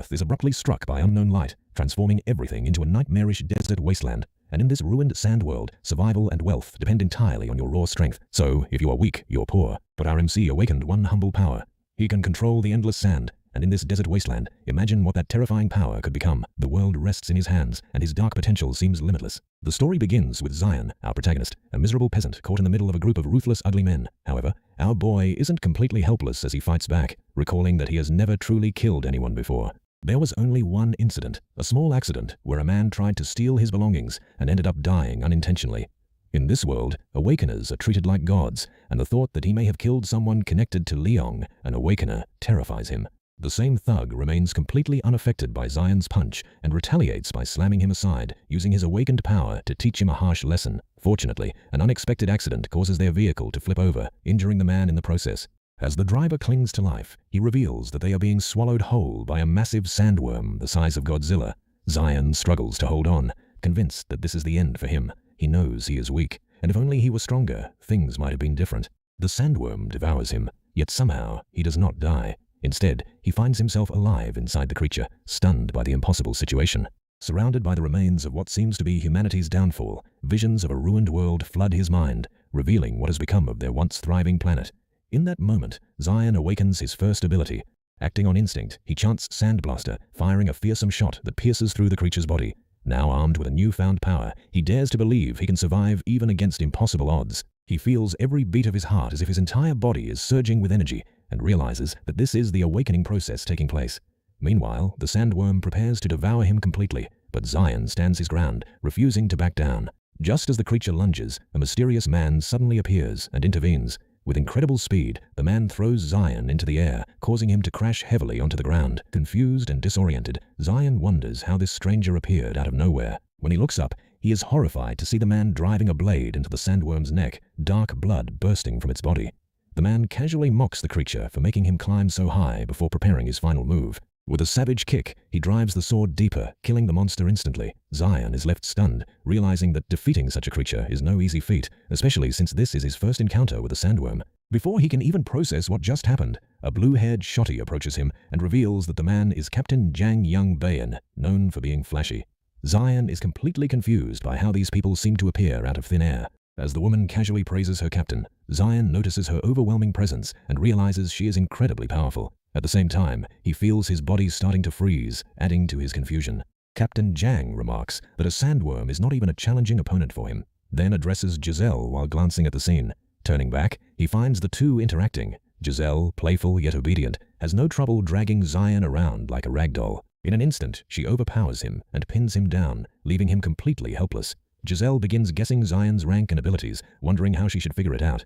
Earth is abruptly struck by unknown light, transforming everything into a nightmarish desert wasteland. And in this ruined sand world, survival and wealth depend entirely on your raw strength. So, if you are weak, you're poor. But our MC awakened one humble power. He can control the endless sand, and in this desert wasteland, imagine what that terrifying power could become. The world rests in his hands, and his dark potential seems limitless. The story begins with Zion, our protagonist, a miserable peasant caught in the middle of a group of ruthless, ugly men. However, our boy isn't completely helpless as he fights back, recalling that he has never truly killed anyone before. There was only one incident, a small accident where a man tried to steal his belongings and ended up dying unintentionally. In this world, awakeners are treated like gods, and the thought that he may have killed someone connected to Leong, an awakener, terrifies him. The same thug remains completely unaffected by Zion's punch and retaliates by slamming him aside, using his awakened power to teach him a harsh lesson. Fortunately, an unexpected accident causes their vehicle to flip over, injuring the man in the process. As the driver clings to life, he reveals that they are being swallowed whole by a massive sandworm the size of Godzilla. Zion struggles to hold on, convinced that this is the end for him. He knows he is weak, and if only he were stronger, things might have been different. The sandworm devours him, yet somehow he does not die. Instead, he finds himself alive inside the creature, stunned by the impossible situation. Surrounded by the remains of what seems to be humanity's downfall, visions of a ruined world flood his mind, revealing what has become of their once thriving planet. In that moment, Zion awakens his first ability. Acting on instinct, he chants Sandblaster, firing a fearsome shot that pierces through the creature's body. Now armed with a newfound power, he dares to believe he can survive even against impossible odds. He feels every beat of his heart as if his entire body is surging with energy, and realizes that this is the awakening process taking place. Meanwhile, the sandworm prepares to devour him completely, but Zion stands his ground, refusing to back down. Just as the creature lunges, a mysterious man suddenly appears and intervenes. With incredible speed, the man throws Zion into the air, causing him to crash heavily onto the ground. Confused and disoriented, Zion wonders how this stranger appeared out of nowhere. When he looks up, he is horrified to see the man driving a blade into the sandworm's neck, dark blood bursting from its body. The man casually mocks the creature for making him climb so high before preparing his final move. With a savage kick, he drives the sword deeper, killing the monster instantly. Zion is left stunned, realizing that defeating such a creature is no easy feat, especially since this is his first encounter with a sandworm. Before he can even process what just happened, a blue-haired shotty approaches him and reveals that the man is Captain Jang Young Bayan, known for being flashy. Zion is completely confused by how these people seem to appear out of thin air. As the woman casually praises her captain, Zion notices her overwhelming presence and realizes she is incredibly powerful. At the same time, he feels his body starting to freeze, adding to his confusion. Captain Jang remarks that a sandworm is not even a challenging opponent for him, then addresses Giselle while glancing at the scene. Turning back, he finds the two interacting. Giselle, playful yet obedient, has no trouble dragging Zion around like a rag doll. In an instant, she overpowers him and pins him down, leaving him completely helpless. Giselle begins guessing Zion's rank and abilities, wondering how she should figure it out.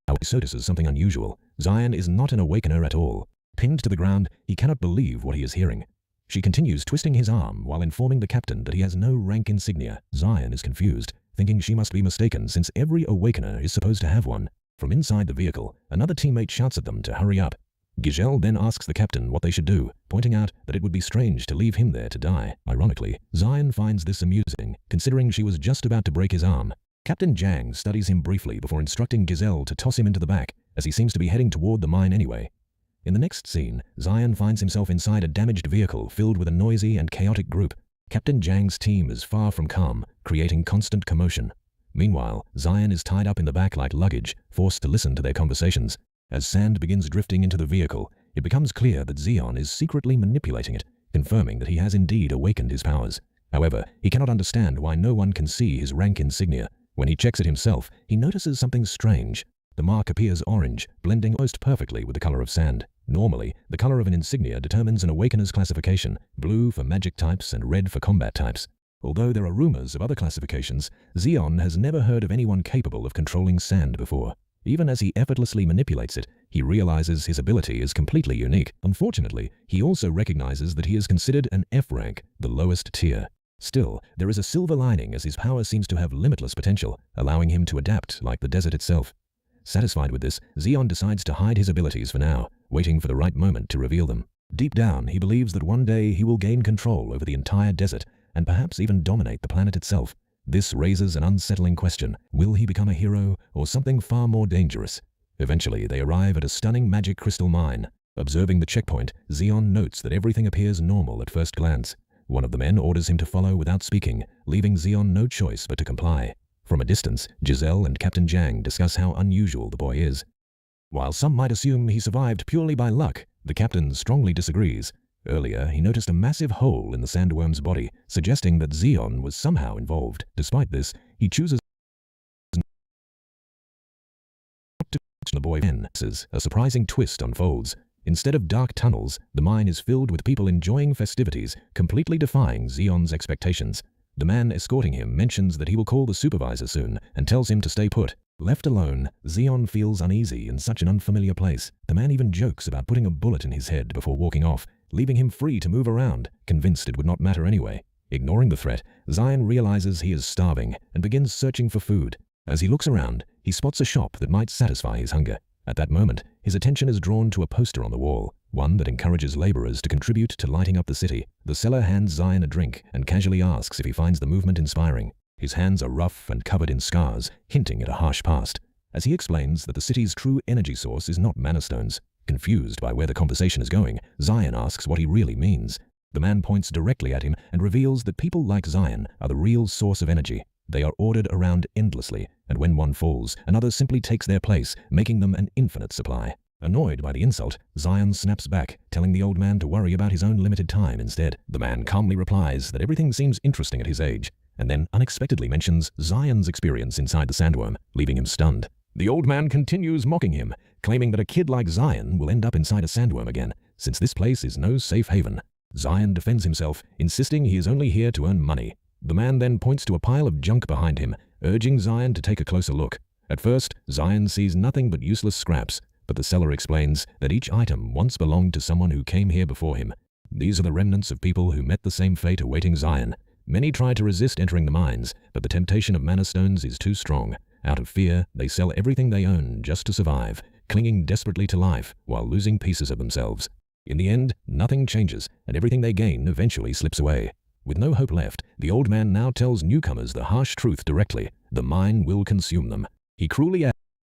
However, she notices something unusual. Zion is not an awakener at all. Pinned to the ground, he cannot believe what he is hearing. She continues twisting his arm while informing the captain that he has no rank insignia. Zion is confused, thinking she must be mistaken since every awakener is supposed to have one. From inside the vehicle, another teammate shouts at them to hurry up. Giselle then asks the captain what they should do, pointing out that it would be strange to leave him there to die. Ironically, Zion finds this amusing, considering she was just about to break his arm. Captain Jang studies him briefly before instructing Giselle to toss him into the back, as he seems to be heading toward the mine anyway. In the next scene, Zion finds himself inside a damaged vehicle filled with a noisy and chaotic group. Captain Jang's team is far from calm, creating constant commotion. Meanwhile, Zion is tied up in the back like luggage, forced to listen to their conversations. As sand begins drifting into the vehicle, it becomes clear that Zion is secretly manipulating it, confirming that he has indeed awakened his powers. However, he cannot understand why no one can see his rank insignia. When he checks it himself, he notices something strange. The mark appears orange, blending almost perfectly with the color of sand. Normally, the color of an insignia determines an awakener's classification, blue for magic types and red for combat types. Although there are rumors of other classifications, Zion has never heard of anyone capable of controlling sand before. Even as he effortlessly manipulates it, he realizes his ability is completely unique. Unfortunately, he also recognizes that he is considered an F rank, the lowest tier. Still, there is a silver lining as his power seems to have limitless potential, allowing him to adapt like the desert itself. Satisfied with this, Zion decides to hide his abilities for now, waiting for the right moment to reveal them. Deep down, he believes that one day he will gain control over the entire desert and perhaps even dominate the planet itself. This raises an unsettling question. Will he become a hero or something far more dangerous? Eventually, they arrive at a stunning magic crystal mine. Observing the checkpoint, Zeon notes that everything appears normal at first glance. One of the men orders him to follow without speaking, leaving Zeon no choice but to comply. From a distance, Giselle and Captain Jiang discuss how unusual the boy is. While some might assume he survived purely by luck, the captain strongly disagrees. Earlier, he noticed a massive hole in the sandworm's body, suggesting that Zeon was somehow involved. Despite this, he chooses not to question the boy. A surprising twist unfolds. Instead of dark tunnels, the mine is filled with people enjoying festivities, completely defying Zeon's expectations. The man escorting him mentions that he will call the supervisor soon and tells him to stay put. Left alone, Zeon feels uneasy in such an unfamiliar place. The man even jokes about putting a bullet in his head before walking off, leaving him free to move around, convinced it would not matter anyway. Ignoring the threat, Zion realizes he is starving and begins searching for food. As he looks around, he spots a shop that might satisfy his hunger. At that moment, his attention is drawn to a poster on the wall, one that encourages laborers to contribute to lighting up the city. The seller hands Zion a drink and casually asks if he finds the movement inspiring. His hands are rough and covered in scars, hinting at a harsh past. As he explains that the city's true energy source is not mana stones. Confused by where the conversation is going, Zion asks what he really means. The man points directly at him and reveals that people like Zion are the real source of energy. They are ordered around endlessly, and when one falls, another simply takes their place, making them an infinite supply. Annoyed by the insult, Zion snaps back, telling the old man to worry about his own limited time instead. The man calmly replies that everything seems interesting at his age, and then unexpectedly mentions Zion's experience inside the sandworm, leaving him stunned. The old man continues mocking him, claiming that a kid like Zion will end up inside a sandworm again, since this place is no safe haven. Zion defends himself, insisting he is only here to earn money. The man then points to a pile of junk behind him, urging Zion to take a closer look. At first, Zion sees nothing but useless scraps, but the seller explains that each item once belonged to someone who came here before him. These are the remnants of people who met the same fate awaiting Zion. Many try to resist entering the mines, but the temptation of mana stones is too strong. Out of fear, they sell everything they own just to survive, clinging desperately to life while losing pieces of themselves. In the end, nothing changes, and everything they gain eventually slips away. With no hope left, the old man now tells newcomers the harsh truth directly. The mine will consume them. He cruelly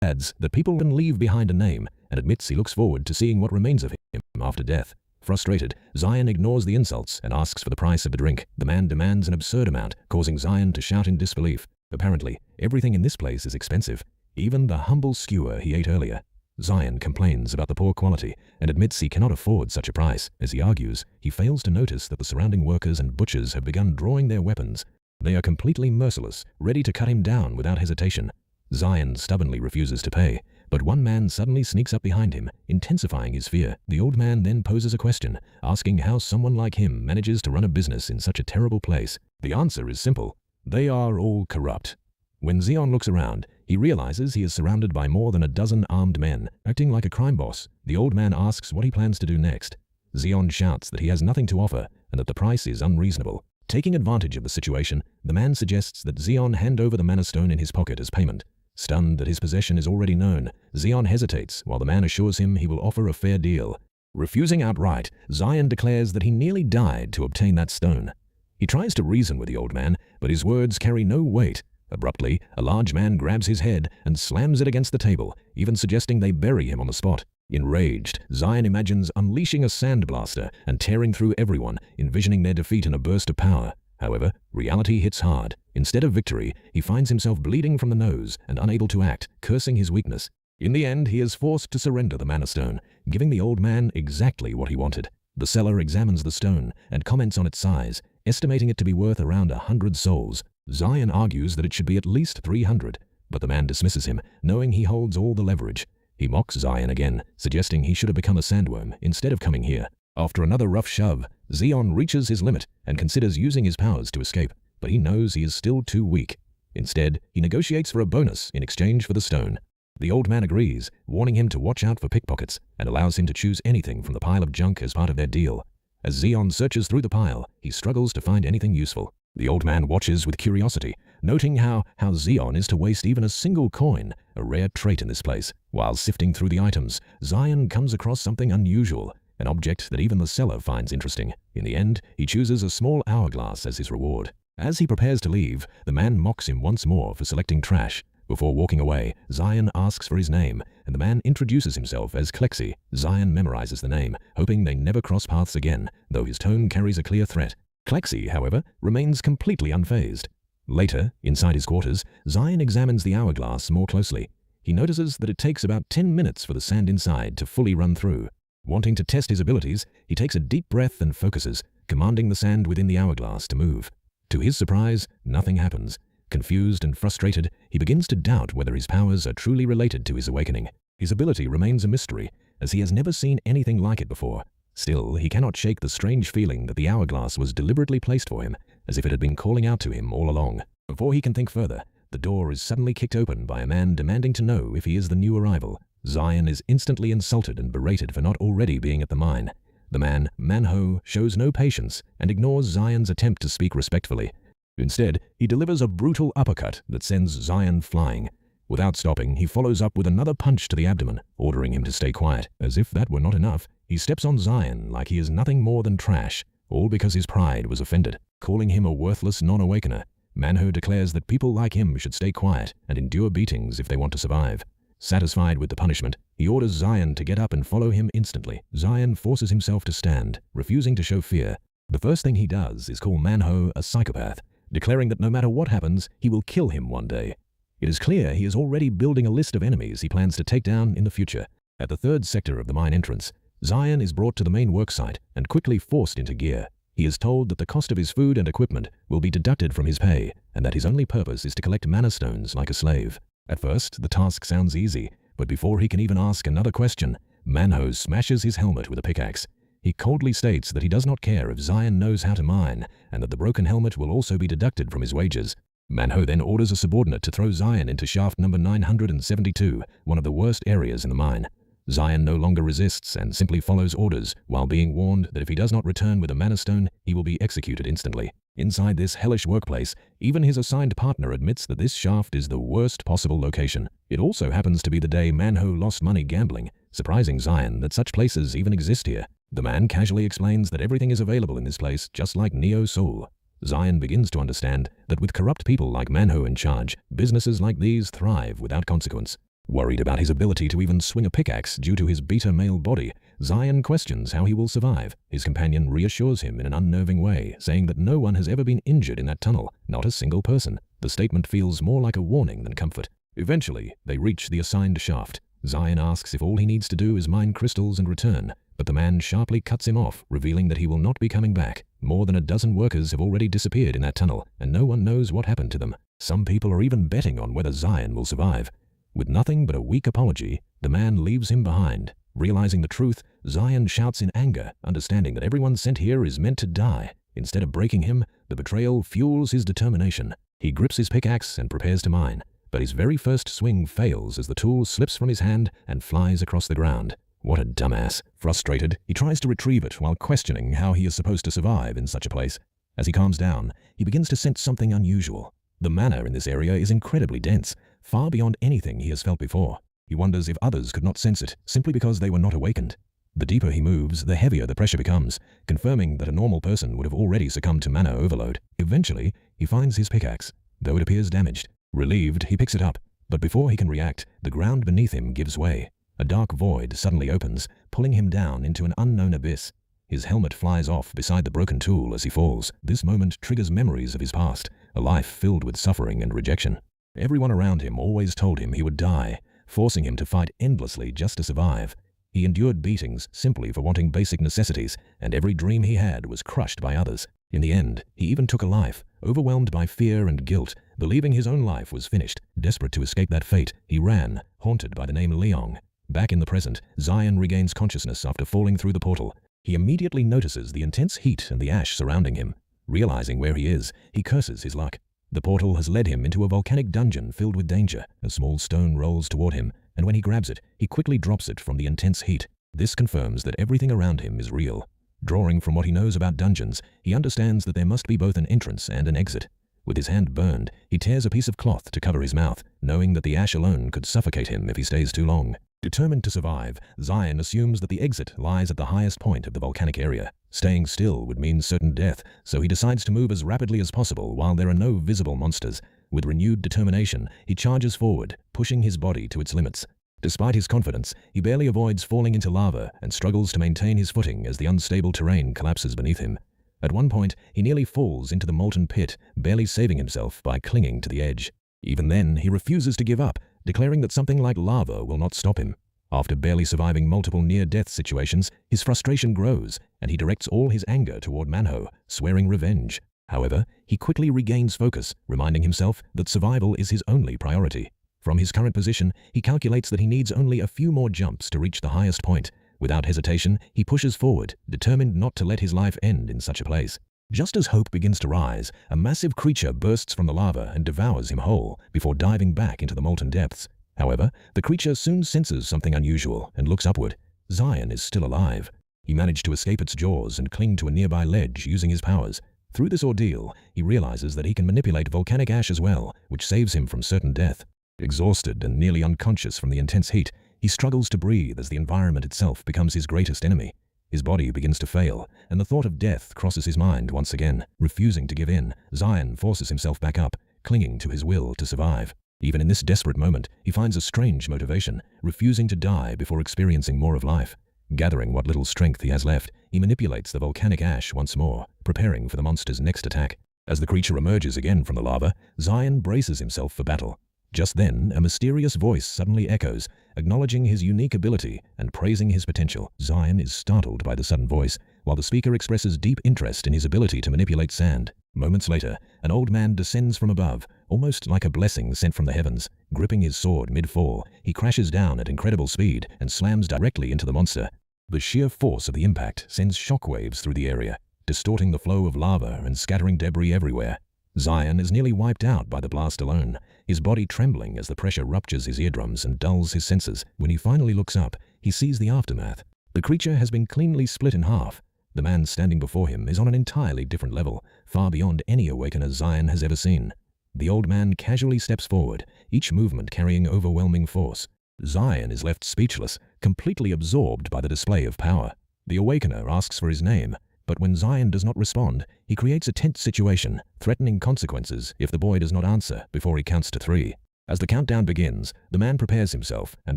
adds that people can leave behind a name, and admits he looks forward to seeing what remains of him after death. Frustrated, Zion ignores the insults and asks for the price of the drink. The man demands an absurd amount, causing Zion to shout in disbelief. Apparently, everything in this place is expensive, even the humble skewer he ate earlier. Zion complains about the poor quality and admits he cannot afford such a price. As he argues, he fails to notice that the surrounding workers and butchers have begun drawing their weapons. They are completely merciless, ready to cut him down without hesitation. Zion stubbornly refuses to pay, but one man suddenly sneaks up behind him, intensifying his fear. The old man then poses a question, asking how someone like him manages to run a business in such a terrible place. The answer is simple. They are all corrupt. When Zeon looks around, he realizes he is surrounded by more than a dozen armed men, acting like a crime boss. The old man asks what he plans to do next. Zeon shouts that he has nothing to offer and that the price is unreasonable. Taking advantage of the situation, the man suggests that Zeon hand over the mana stone in his pocket as payment. Stunned that his possession is already known, Zeon hesitates while the man assures him he will offer a fair deal. Refusing outright, Zion declares that he nearly died to obtain that stone. He tries to reason with the old man, but his words carry no weight. Abruptly, a large man grabs his head and slams it against the table, even suggesting they bury him on the spot. Enraged, Zion imagines unleashing a sandblaster and tearing through everyone, envisioning their defeat in a burst of power. However, reality hits hard. Instead of victory, he finds himself bleeding from the nose and unable to act, cursing his weakness. In the end, he is forced to surrender the mana stone, giving the old man exactly what he wanted. The seller examines the stone and comments on its size, estimating it to be worth around 100 souls. Zion argues that it should be at least 300, but the man dismisses him, knowing he holds all the leverage. He mocks Zion again, suggesting he should have become a sandworm instead of coming here. After another rough shove, Zeon reaches his limit and considers using his powers to escape, but he knows he is still too weak. Instead, he negotiates for a bonus in exchange for the stone. The old man agrees, warning him to watch out for pickpockets, and allows him to choose anything from the pile of junk as part of their deal. As Zeon searches through the pile, he struggles to find anything useful. The old man watches with curiosity, noting how Zeon is to waste even a single coin, a rare trait in this place. While sifting through the items, Zion comes across something unusual, an object that even the seller finds interesting. In the end, he chooses a small hourglass as his reward. As he prepares to leave, the man mocks him once more for selecting trash, Before walking away, Zion asks for his name, and the man introduces himself as Klexi. Zion memorizes the name, hoping they never cross paths again, though his tone carries a clear threat. Klexi, however, remains completely unfazed. Later, inside his quarters, Zion examines the hourglass more closely. He notices that it takes about 10 minutes for the sand inside to fully run through. Wanting to test his abilities, he takes a deep breath and focuses, commanding the sand within the hourglass to move. To his surprise, nothing happens. Confused and frustrated, he begins to doubt whether his powers are truly related to his awakening. His ability remains a mystery, as he has never seen anything like it before. Still, he cannot shake the strange feeling that the hourglass was deliberately placed for him, as if it had been calling out to him all along. Before he can think further, the door is suddenly kicked open by a man demanding to know if he is the new arrival. Zion is instantly insulted and berated for not already being at the mine. The man, Manho, shows no patience and ignores Zion's attempt to speak respectfully. Instead, he delivers a brutal uppercut that sends Zion flying. Without stopping, he follows up with another punch to the abdomen, ordering him to stay quiet. As if that were not enough, he steps on Zion like he is nothing more than trash, all because his pride was offended. Calling him a worthless non-awakener, Manho declares that people like him should stay quiet and endure beatings if they want to survive. Satisfied with the punishment, he orders Zion to get up and follow him instantly. Zion forces himself to stand, refusing to show fear. The first thing he does is call Manho a psychopath, declaring that no matter what happens, he will kill him one day. It is clear he is already building a list of enemies he plans to take down in the future. At the third sector of the mine entrance, Zion is brought to the main worksite and quickly forced into gear. He is told that the cost of his food and equipment will be deducted from his pay, and that his only purpose is to collect mana stones like a slave. At first, the task sounds easy, but before he can even ask another question, Manho smashes his helmet with a pickaxe. He coldly states that he does not care if Zion knows how to mine, and that the broken helmet will also be deducted from his wages. Manho then orders a subordinate to throw Zion into shaft number 972, one of the worst areas in the mine. Zion no longer resists and simply follows orders, while being warned that if he does not return with a mana stone, he will be executed instantly. Inside this hellish workplace, even his assigned partner admits that this shaft is the worst possible location. It also happens to be the day Manho lost money gambling, surprising Zion that such places even exist here. The man casually explains that everything is available in this place, just like Neo Soul. Zion begins to understand that with corrupt people like Manho in charge, businesses like these thrive without consequence. Worried about his ability to even swing a pickaxe due to his beta male body, Zion questions how he will survive. His companion reassures him in an unnerving way, saying that no one has ever been injured in that tunnel, not a single person. The statement feels more like a warning than comfort. Eventually, they reach the assigned shaft. Zion asks if all he needs to do is mine crystals and return, but the man sharply cuts him off, revealing that he will not be coming back. More than a dozen workers have already disappeared in that tunnel, and no one knows what happened to them. Some people are even betting on whether Zion will survive. With nothing but a weak apology, the man leaves him behind. Realizing the truth, Zion shouts in anger, understanding that everyone sent here is meant to die. Instead of breaking him, the betrayal fuels his determination. He grips his pickaxe and prepares to mine, but his very first swing fails as the tool slips from his hand and flies across the ground. What a dumbass. Frustrated, he tries to retrieve it while questioning how he is supposed to survive in such a place. As he calms down, he begins to sense something unusual. The mana in this area is incredibly dense, far beyond anything he has felt before. He wonders if others could not sense it, simply because they were not awakened. The deeper he moves, the heavier the pressure becomes, confirming that a normal person would have already succumbed to mana overload. Eventually, he finds his pickaxe, though it appears damaged. Relieved, he picks it up, but before he can react, the ground beneath him gives way. A dark void suddenly opens, pulling him down into an unknown abyss. His helmet flies off beside the broken tool as he falls. This moment triggers memories of his past, a life filled with suffering and rejection. Everyone around him always told him he would die, forcing him to fight endlessly just to survive. He endured beatings simply for wanting basic necessities, and every dream he had was crushed by others. In the end, he even took a life, overwhelmed by fear and guilt, believing his own life was finished. Desperate to escape that fate, he ran, haunted by the name Leong. Back in the present, Zion regains consciousness after falling through the portal. He immediately notices the intense heat and the ash surrounding him. Realizing where he is, he curses his luck. The portal has led him into a volcanic dungeon filled with danger. A small stone rolls toward him, and when he grabs it, he quickly drops it from the intense heat. This confirms that everything around him is real. Drawing from what he knows about dungeons, he understands that there must be both an entrance and an exit. With his hand burned, he tears a piece of cloth to cover his mouth, knowing that the ash alone could suffocate him if he stays too long. Determined to survive, Zion assumes that the exit lies at the highest point of the volcanic area. Staying still would mean certain death, so he decides to move as rapidly as possible while there are no visible monsters. With renewed determination, he charges forward, pushing his body to its limits. Despite his confidence, he barely avoids falling into lava and struggles to maintain his footing as the unstable terrain collapses beneath him. At one point, he nearly falls into the molten pit, barely saving himself by clinging to the edge. Even then, he refuses to give up, declaring that something like lava will not stop him. After barely surviving multiple near-death situations, his frustration grows, and he directs all his anger toward Manho, swearing revenge. However, he quickly regains focus, reminding himself that survival is his only priority. From his current position, he calculates that he needs only a few more jumps to reach the highest point. Without hesitation, he pushes forward, determined not to let his life end in such a place. Just as hope begins to rise, a massive creature bursts from the lava and devours him whole, before diving back into the molten depths. However, the creature soon senses something unusual and looks upward. Zion is still alive. He managed to escape its jaws and cling to a nearby ledge using his powers. Through this ordeal, he realizes that he can manipulate volcanic ash as well, which saves him from certain death. Exhausted and nearly unconscious from the intense heat, he struggles to breathe as the environment itself becomes his greatest enemy. His body begins to fail, and the thought of death crosses his mind once again. Refusing to give in, Zion forces himself back up, clinging to his will to survive. Even in this desperate moment, he finds a strange motivation, refusing to die before experiencing more of life. Gathering what little strength he has left, he manipulates the volcanic ash once more, preparing for the monster's next attack. As the creature emerges again from the lava, Zion braces himself for battle. Just then, a mysterious voice suddenly echoes, acknowledging his unique ability and praising his potential. Zion is startled by the sudden voice, while the speaker expresses deep interest in his ability to manipulate sand. Moments later, an old man descends from above, almost like a blessing sent from the heavens. Gripping his sword mid-fall, he crashes down at incredible speed and slams directly into the monster. The sheer force of the impact sends shockwaves through the area, distorting the flow of lava and scattering debris everywhere. Zion is nearly wiped out by the blast alone, his body trembling as the pressure ruptures his eardrums and dulls his senses. When he finally looks up, he sees the aftermath. The creature has been cleanly split in half. The man standing before him is on an entirely different level, far beyond any awakener Zion has ever seen. The old man casually steps forward, each movement carrying overwhelming force. Zion is left speechless, completely absorbed by the display of power. The awakener asks for his name, but when Zion does not respond, he creates a tense situation, threatening consequences if the boy does not answer before he counts to 3. As the countdown begins, the man prepares himself, and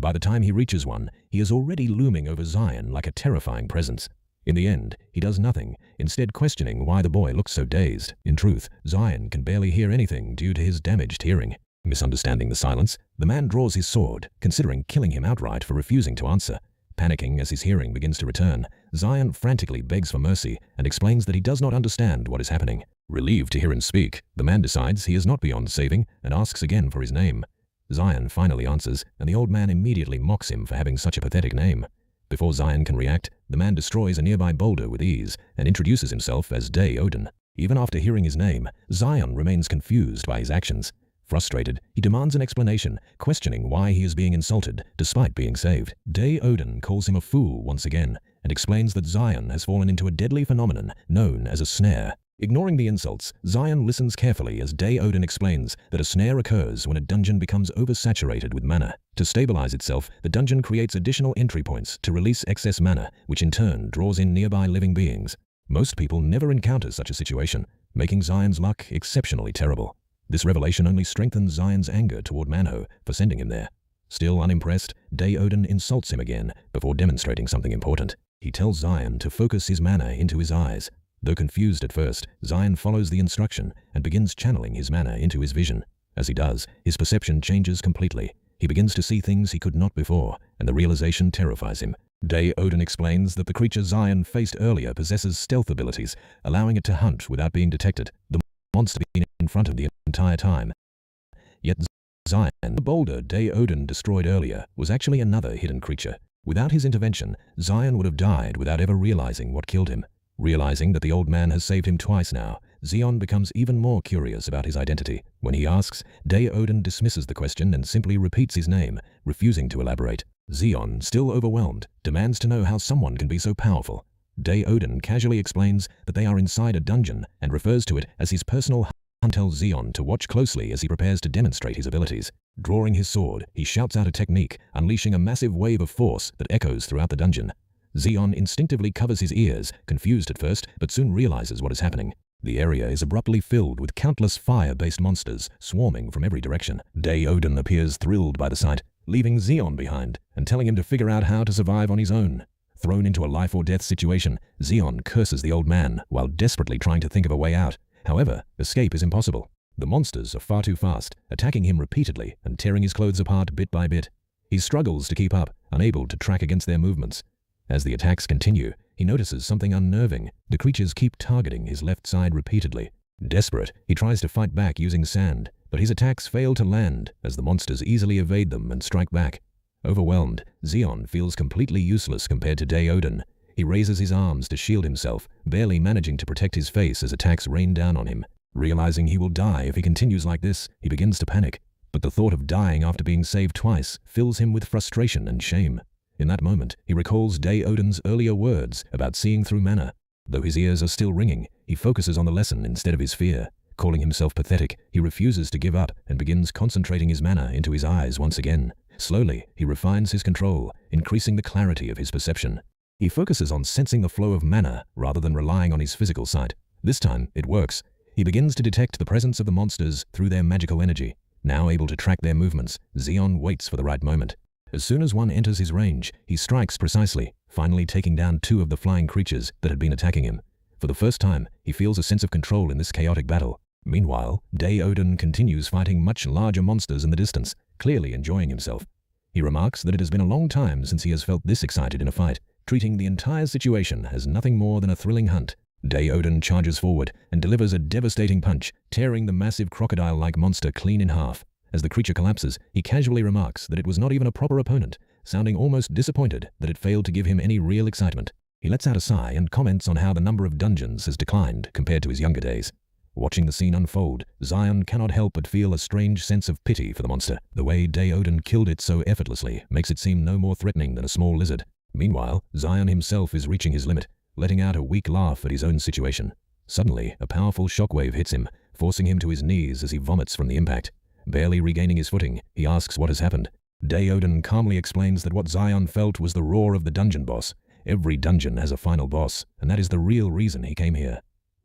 by the time he reaches 1, he is already looming over Zion like a terrifying presence. In the end, he does nothing, instead questioning why the boy looks so dazed. In truth, Zion can barely hear anything due to his damaged hearing. Misunderstanding the silence, the man draws his sword, considering killing him outright for refusing to answer. Panicking as his hearing begins to return, Zion frantically begs for mercy and explains that he does not understand what is happening. Relieved to hear him speak, the man decides he is not beyond saving and asks again for his name. Zion finally answers, and the old man immediately mocks him for having such a pathetic name. Before Zion can react, the man destroys a nearby boulder with ease and introduces himself as Day Odin. Even after hearing his name, Zion remains confused by his actions. Frustrated, he demands an explanation, questioning why he is being insulted despite being saved. Day Odin calls him a fool once again and explains that Zion has fallen into a deadly phenomenon known as a snare. Ignoring the insults, Zion listens carefully as Day Odin explains that a snare occurs when a dungeon becomes oversaturated with mana. To stabilize itself, the dungeon creates additional entry points to release excess mana, which in turn draws in nearby living beings. Most people never encounter such a situation, making Zion's luck exceptionally terrible. This revelation only strengthens Zion's anger toward Manho for sending him there. Still unimpressed, Day Odin insults him again before demonstrating something important. He tells Zion to focus his mana into his eyes. Though confused at first, Zion follows the instruction and begins channeling his mana into his vision. As he does, his perception changes completely. He begins to see things he could not before, and the realization terrifies him. Day Odin explains that the creature Zion faced earlier possesses stealth abilities, allowing it to hunt without being detected. The monster being in front of the entire time. Yet Zion, the boulder Day Odin destroyed earlier, was actually another hidden creature. Without his intervention, Zion would have died without ever realizing what killed him. Realizing that the old man has saved him twice now, Zion becomes even more curious about his identity. When he asks, Day Odin dismisses the question and simply repeats his name, refusing to elaborate. Zion, still overwhelmed, demands to know how someone can be so powerful. Day Odin casually explains that they are inside a dungeon and refers to it as his personal hunt. Tells Zion to watch closely as he prepares to demonstrate his abilities. Drawing his sword, he shouts out a technique, unleashing a massive wave of force that echoes throughout the dungeon. Zion instinctively covers his ears, confused at first, but soon realizes what is happening. The area is abruptly filled with countless fire-based monsters swarming from every direction. Day-Odin appears thrilled by the sight, leaving Xeon behind and telling him to figure out how to survive on his own. Thrown into a life-or-death situation, Xeon curses the old man while desperately trying to think of a way out. However, escape is impossible. The monsters are far too fast, attacking him repeatedly and tearing his clothes apart bit by bit. He struggles to keep up, unable to track against their movements. As the attacks continue, he notices something unnerving. The creatures keep targeting his left side repeatedly. Desperate, he tries to fight back using sand, but his attacks fail to land as the monsters easily evade them and strike back. Overwhelmed, Xeon feels completely useless compared to Day-Odin. He raises his arms to shield himself, barely managing to protect his face as attacks rain down on him. Realizing he will die if he continues like this, he begins to panic. But the thought of dying after being saved twice fills him with frustration and shame. In that moment, he recalls Day-Odin's earlier words about seeing through mana. Though his ears are still ringing, he focuses on the lesson instead of his fear. Calling himself pathetic, he refuses to give up and begins concentrating his mana into his eyes once again. Slowly, he refines his control, increasing the clarity of his perception. He focuses on sensing the flow of mana rather than relying on his physical sight. This time, it works. He begins to detect the presence of the monsters through their magical energy. Now able to track their movements, Xeon waits for the right moment. As soon as one enters his range, he strikes precisely, finally taking down two of the flying creatures that had been attacking him. For the first time, he feels a sense of control in this chaotic battle. Meanwhile, Day-Odin continues fighting much larger monsters in the distance, clearly enjoying himself. He remarks that it has been a long time since he has felt this excited in a fight, treating the entire situation as nothing more than a thrilling hunt. Day-Odin charges forward and delivers a devastating punch, tearing the massive crocodile-like monster clean in half. As the creature collapses, he casually remarks that it was not even a proper opponent, sounding almost disappointed that it failed to give him any real excitement. He lets out a sigh and comments on how the number of dungeons has declined compared to his younger days. Watching the scene unfold, Xeon cannot help but feel a strange sense of pity for the monster. The way Day-Odin killed it so effortlessly makes it seem no more threatening than a small lizard. Meanwhile, Xeon himself is reaching his limit, letting out a weak laugh at his own situation. Suddenly, a powerful shockwave hits him, forcing him to his knees as he vomits from the impact. Barely regaining his footing, he asks what has happened. Day-Odin calmly explains that what Xeon felt was the roar of the dungeon boss. Every dungeon has a final boss, and that is the real reason he came here.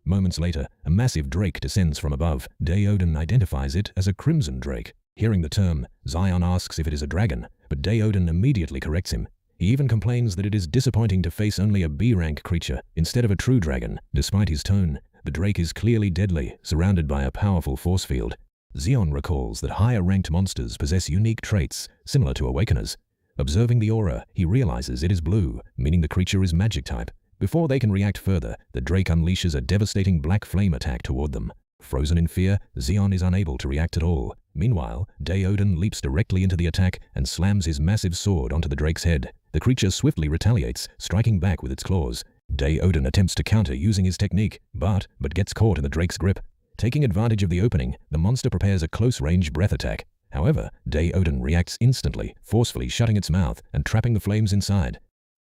Moments later, a massive drake descends from above. Day-Odin identifies it as a crimson drake. Hearing the term, Xeon asks if it is a dragon, but Day-Odin immediately corrects him. He even complains that it is disappointing to face only a B-rank creature instead of a true dragon. Despite his tone, the drake is clearly deadly, surrounded by a powerful force field. Xeon recalls that higher-ranked monsters possess unique traits similar to Awakeners. Observing the aura, he realizes it is blue, meaning the creature is magic type. Before they can react further, the drake unleashes a devastating black flame attack toward them. Frozen in fear, Xeon is unable to react at all. Meanwhile, Day-Odin leaps directly into the attack and slams his massive sword onto the drake's head. The creature swiftly retaliates, striking back with its claws. Day-Odin attempts to counter using his technique, but gets caught in the drake's grip. Taking advantage of the opening, the monster prepares a close-range breath attack. However, Day-Odin reacts instantly, forcefully shutting its mouth and trapping the flames inside.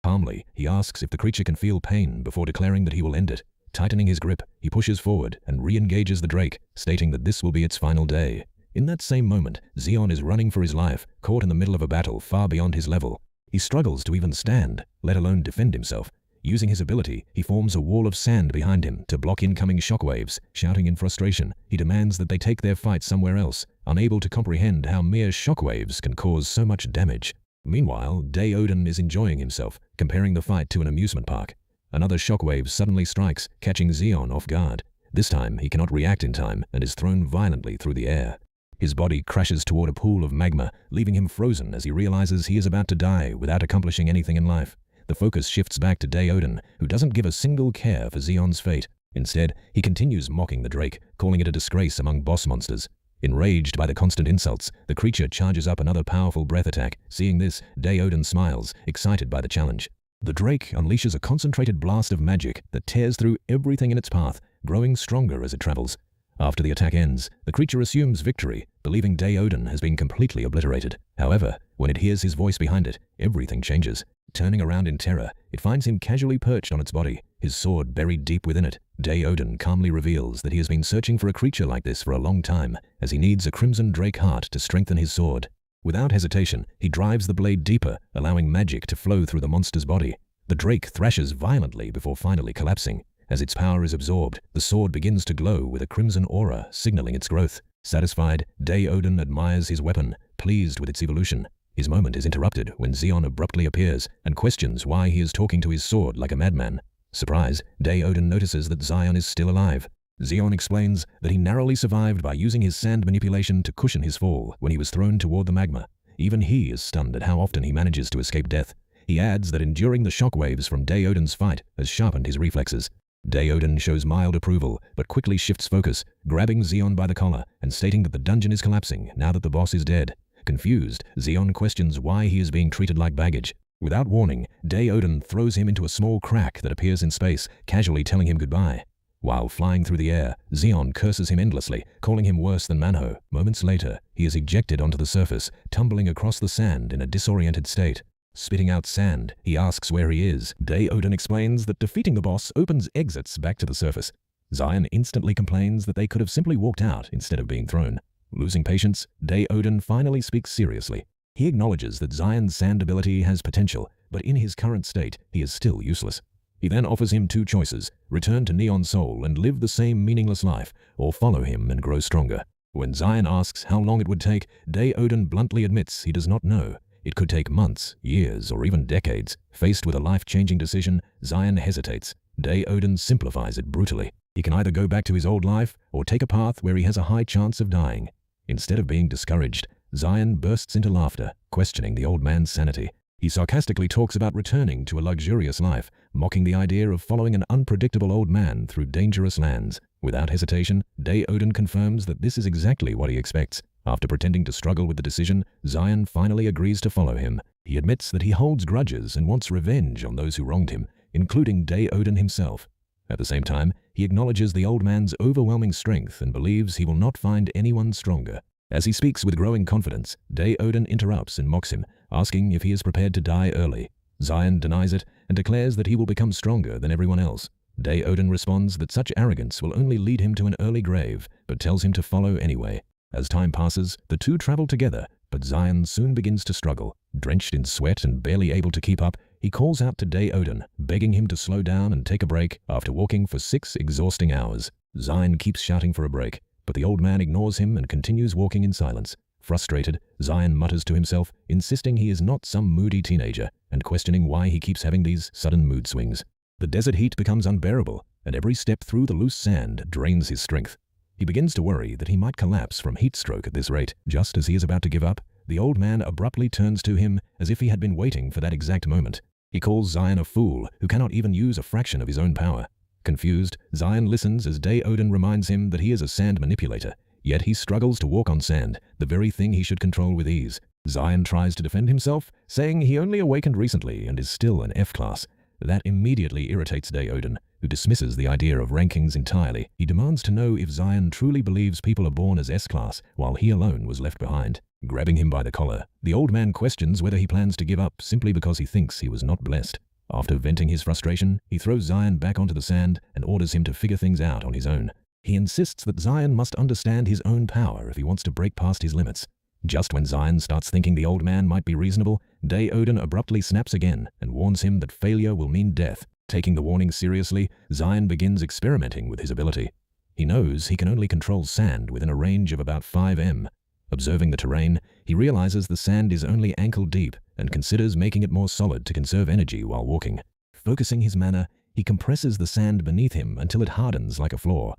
Calmly, he asks if the creature can feel pain before declaring that he will end it. Tightening his grip, he pushes forward and re-engages the drake, stating that this will be its final day. In that same moment, Xeon is running for his life, caught in the middle of a battle far beyond his level. He struggles to even stand, let alone defend himself. Using his ability, he forms a wall of sand behind him to block incoming shockwaves. Shouting in frustration, he demands that they take their fight somewhere else, unable to comprehend how mere shockwaves can cause so much damage. Meanwhile, Day-Odin is enjoying himself, comparing the fight to an amusement park. Another shockwave suddenly strikes, catching Xeon off guard. This time, he cannot react in time and is thrown violently through the air. His body crashes toward a pool of magma, leaving him frozen as he realizes he is about to die without accomplishing anything in life. The focus shifts back to Day-Odin, who doesn't give a single care for Xeon's fate. Instead, he continues mocking the drake, calling it a disgrace among boss monsters. Enraged by the constant insults, the creature charges up another powerful breath attack. Seeing this, Day-Odin smiles, excited by the challenge. The drake unleashes a concentrated blast of magic that tears through everything in its path, growing stronger as it travels. After the attack ends, the creature assumes victory, believing Day-Odin has been completely obliterated. However, when it hears his voice behind it, everything changes. Turning around in terror, it finds him casually perched on its body, his sword buried deep within it. Day-Odin calmly reveals that he has been searching for a creature like this for a long time, as he needs a crimson drake heart to strengthen his sword. Without hesitation, he drives the blade deeper, allowing magic to flow through the monster's body. The drake thrashes violently before finally collapsing. As its power is absorbed, the sword begins to glow with a crimson aura, signaling its growth. Satisfied, Day-Odin admires his weapon, pleased with its evolution. His moment is interrupted when Xion abruptly appears and questions why he is talking to his sword like a madman. Surprised, Day-Odin notices that Xion is still alive. Xion explains that he narrowly survived by using his sand manipulation to cushion his fall when he was thrown toward the magma. Even he is stunned at how often he manages to escape death. He adds that enduring the shockwaves from Day-Odin's fight has sharpened his reflexes. Day-Odin shows mild approval, but quickly shifts focus, grabbing Xion by the collar and stating that the dungeon is collapsing now that the boss is dead. Confused, Xion questions why he is being treated like baggage. Without warning, Day-Odin throws him into a small crack that appears in space, casually telling him goodbye. While flying through the air, Xion curses him endlessly, calling him worse than Manho. Moments later, he is ejected onto the surface, tumbling across the sand in a disoriented state. Spitting out sand, he asks where he is. Day-Odin explains that defeating the boss opens exits back to the surface. Xion instantly complains that they could have simply walked out instead of being thrown. Losing patience, Day-Odin finally speaks seriously. He acknowledges that Xion's sand ability has potential, but in his current state, he is still useless. He then offers him two choices: return to Neon Soul and live the same meaningless life, or follow him and grow stronger. When Xion asks how long it would take, Day-Odin bluntly admits he does not know. It could take months, years, or even decades. Faced with a life-changing decision, Xion hesitates. Day-Odin simplifies it brutally. He can either go back to his old life or take a path where he has a high chance of dying. Instead of being discouraged, Xion bursts into laughter, questioning the old man's sanity. He sarcastically talks about returning to a luxurious life, mocking the idea of following an unpredictable old man through dangerous lands. Without hesitation, Day-Odin confirms that this is exactly what he expects. After pretending to struggle with the decision, Xion finally agrees to follow him. He admits that he holds grudges and wants revenge on those who wronged him, including Day-Odin himself. At the same time, he acknowledges the old man's overwhelming strength and believes he will not find anyone stronger. As he speaks with growing confidence, Day-Odin interrupts and mocks him, asking if he is prepared to die early. Xion denies it and declares that he will become stronger than everyone else. Day-Odin responds that such arrogance will only lead him to an early grave, but tells him to follow anyway. As time passes, the two travel together, but Xion soon begins to struggle. Drenched in sweat and barely able to keep up, he calls out to Day-Odin, begging him to slow down and take a break after walking for 6 exhausting hours. Xion keeps shouting for a break, but the old man ignores him and continues walking in silence. Frustrated, Xion mutters to himself, insisting he is not some moody teenager, and questioning why he keeps having these sudden mood swings. The desert heat becomes unbearable, and every step through the loose sand drains his strength. He begins to worry that he might collapse from heat stroke at this rate. Just as he is about to give up, the old man abruptly turns to him as if he had been waiting for that exact moment. He calls Xion a fool who cannot even use a fraction of his own power. Confused, Xion listens as Day-Odin reminds him that he is a sand manipulator, yet he struggles to walk on sand, the very thing he should control with ease. Xion tries to defend himself, saying he only awakened recently and is still an F-class. That immediately irritates Day-Odin, who dismisses the idea of rankings entirely. He demands to know if Xion truly believes people are born as S-class, while he alone was left behind. Grabbing him by the collar, the old man questions whether he plans to give up simply because he thinks he was not blessed. After venting his frustration, he throws Xion back onto the sand and orders him to figure things out on his own. He insists that Xion must understand his own power if he wants to break past his limits. Just when Xion starts thinking the old man might be reasonable, Day-Odin abruptly snaps again and warns him that failure will mean death. Taking the warning seriously, Xion begins experimenting with his ability. He knows he can only control sand within a range of about 5 m. Observing the terrain, he realizes the sand is only ankle deep and considers making it more solid to conserve energy while walking. Focusing his mana, he compresses the sand beneath him until it hardens like a floor.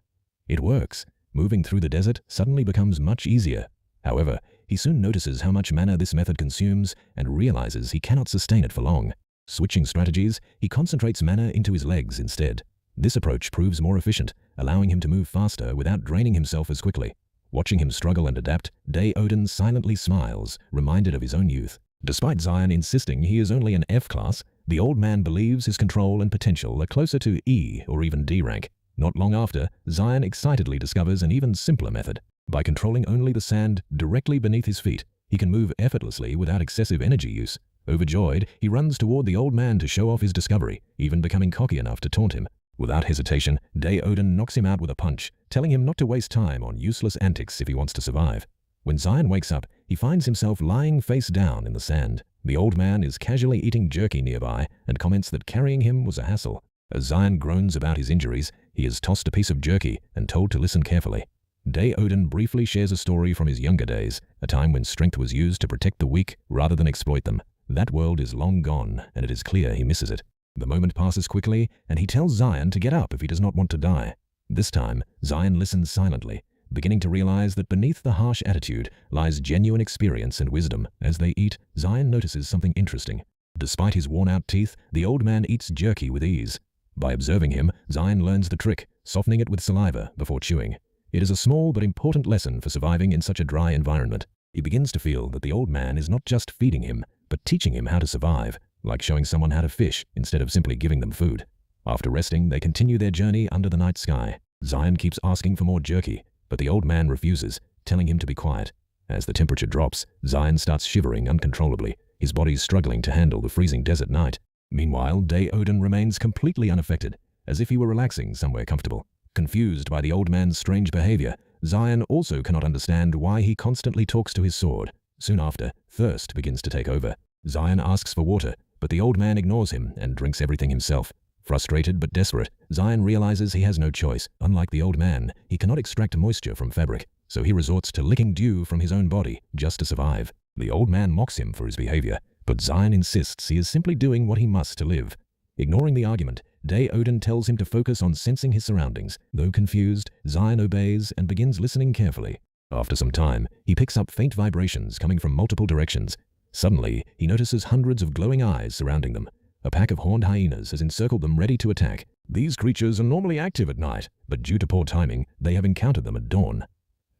It works. Moving through the desert suddenly becomes much easier. However, he soon notices how much mana this method consumes and realizes he cannot sustain it for long. Switching strategies, he concentrates mana into his legs instead. This approach proves more efficient, allowing him to move faster without draining himself as quickly. Watching him struggle and adapt, Day-Odin silently smiles, reminded of his own youth. Despite Xion insisting he is only an F-class, the old man believes his control and potential are closer to E or even D rank. Not long after, Xion excitedly discovers an even simpler method. By controlling only the sand directly beneath his feet, he can move effortlessly without excessive energy use. Overjoyed, he runs toward the old man to show off his discovery, even becoming cocky enough to taunt him. Without hesitation, Day-Odin knocks him out with a punch, telling him not to waste time on useless antics if he wants to survive. When Xion wakes up, he finds himself lying face down in the sand. The old man is casually eating jerky nearby and comments that carrying him was a hassle. As Zion groans about his injuries, he is tossed a piece of jerky and told to listen carefully. Day Odin briefly shares a story from his younger days, a time when strength was used to protect the weak rather than exploit them. That world is long gone, and it is clear he misses it. The moment passes quickly, and he tells Zion to get up if he does not want to die. This time, Zion listens silently, beginning to realize that beneath the harsh attitude lies genuine experience and wisdom. As they eat, Zion notices something interesting. Despite his worn-out teeth, the old man eats jerky with ease. By observing him, Zion learns the trick, softening it with saliva before chewing. It is a small but important lesson for surviving in such a dry environment. He begins to feel that the old man is not just feeding him, but teaching him how to survive, like showing someone how to fish instead of simply giving them food. After resting, they continue their journey under the night sky. Zion keeps asking for more jerky, but the old man refuses, telling him to be quiet. As the temperature drops, Zion starts shivering uncontrollably, his body struggling to handle the freezing desert night. Meanwhile, Day Odin remains completely unaffected, as if he were relaxing somewhere comfortable. Confused by the old man's strange behavior, Zion also cannot understand why he constantly talks to his sword. Soon after, thirst begins to take over. Zion asks for water, but the old man ignores him and drinks everything himself. Frustrated but desperate, Zion realizes he has no choice. Unlike the old man, he cannot extract moisture from fabric, so he resorts to licking dew from his own body just to survive. The old man mocks him for his behavior, but Zion insists he is simply doing what he must to live. Ignoring the argument, Day Odin tells him to focus on sensing his surroundings. Though confused, Zion obeys and begins listening carefully. After some time, he picks up faint vibrations coming from multiple directions. Suddenly, he notices hundreds of glowing eyes surrounding them. A pack of horned hyenas has encircled them ready to attack. These creatures are normally active at night, but due to poor timing, they have encountered them at dawn.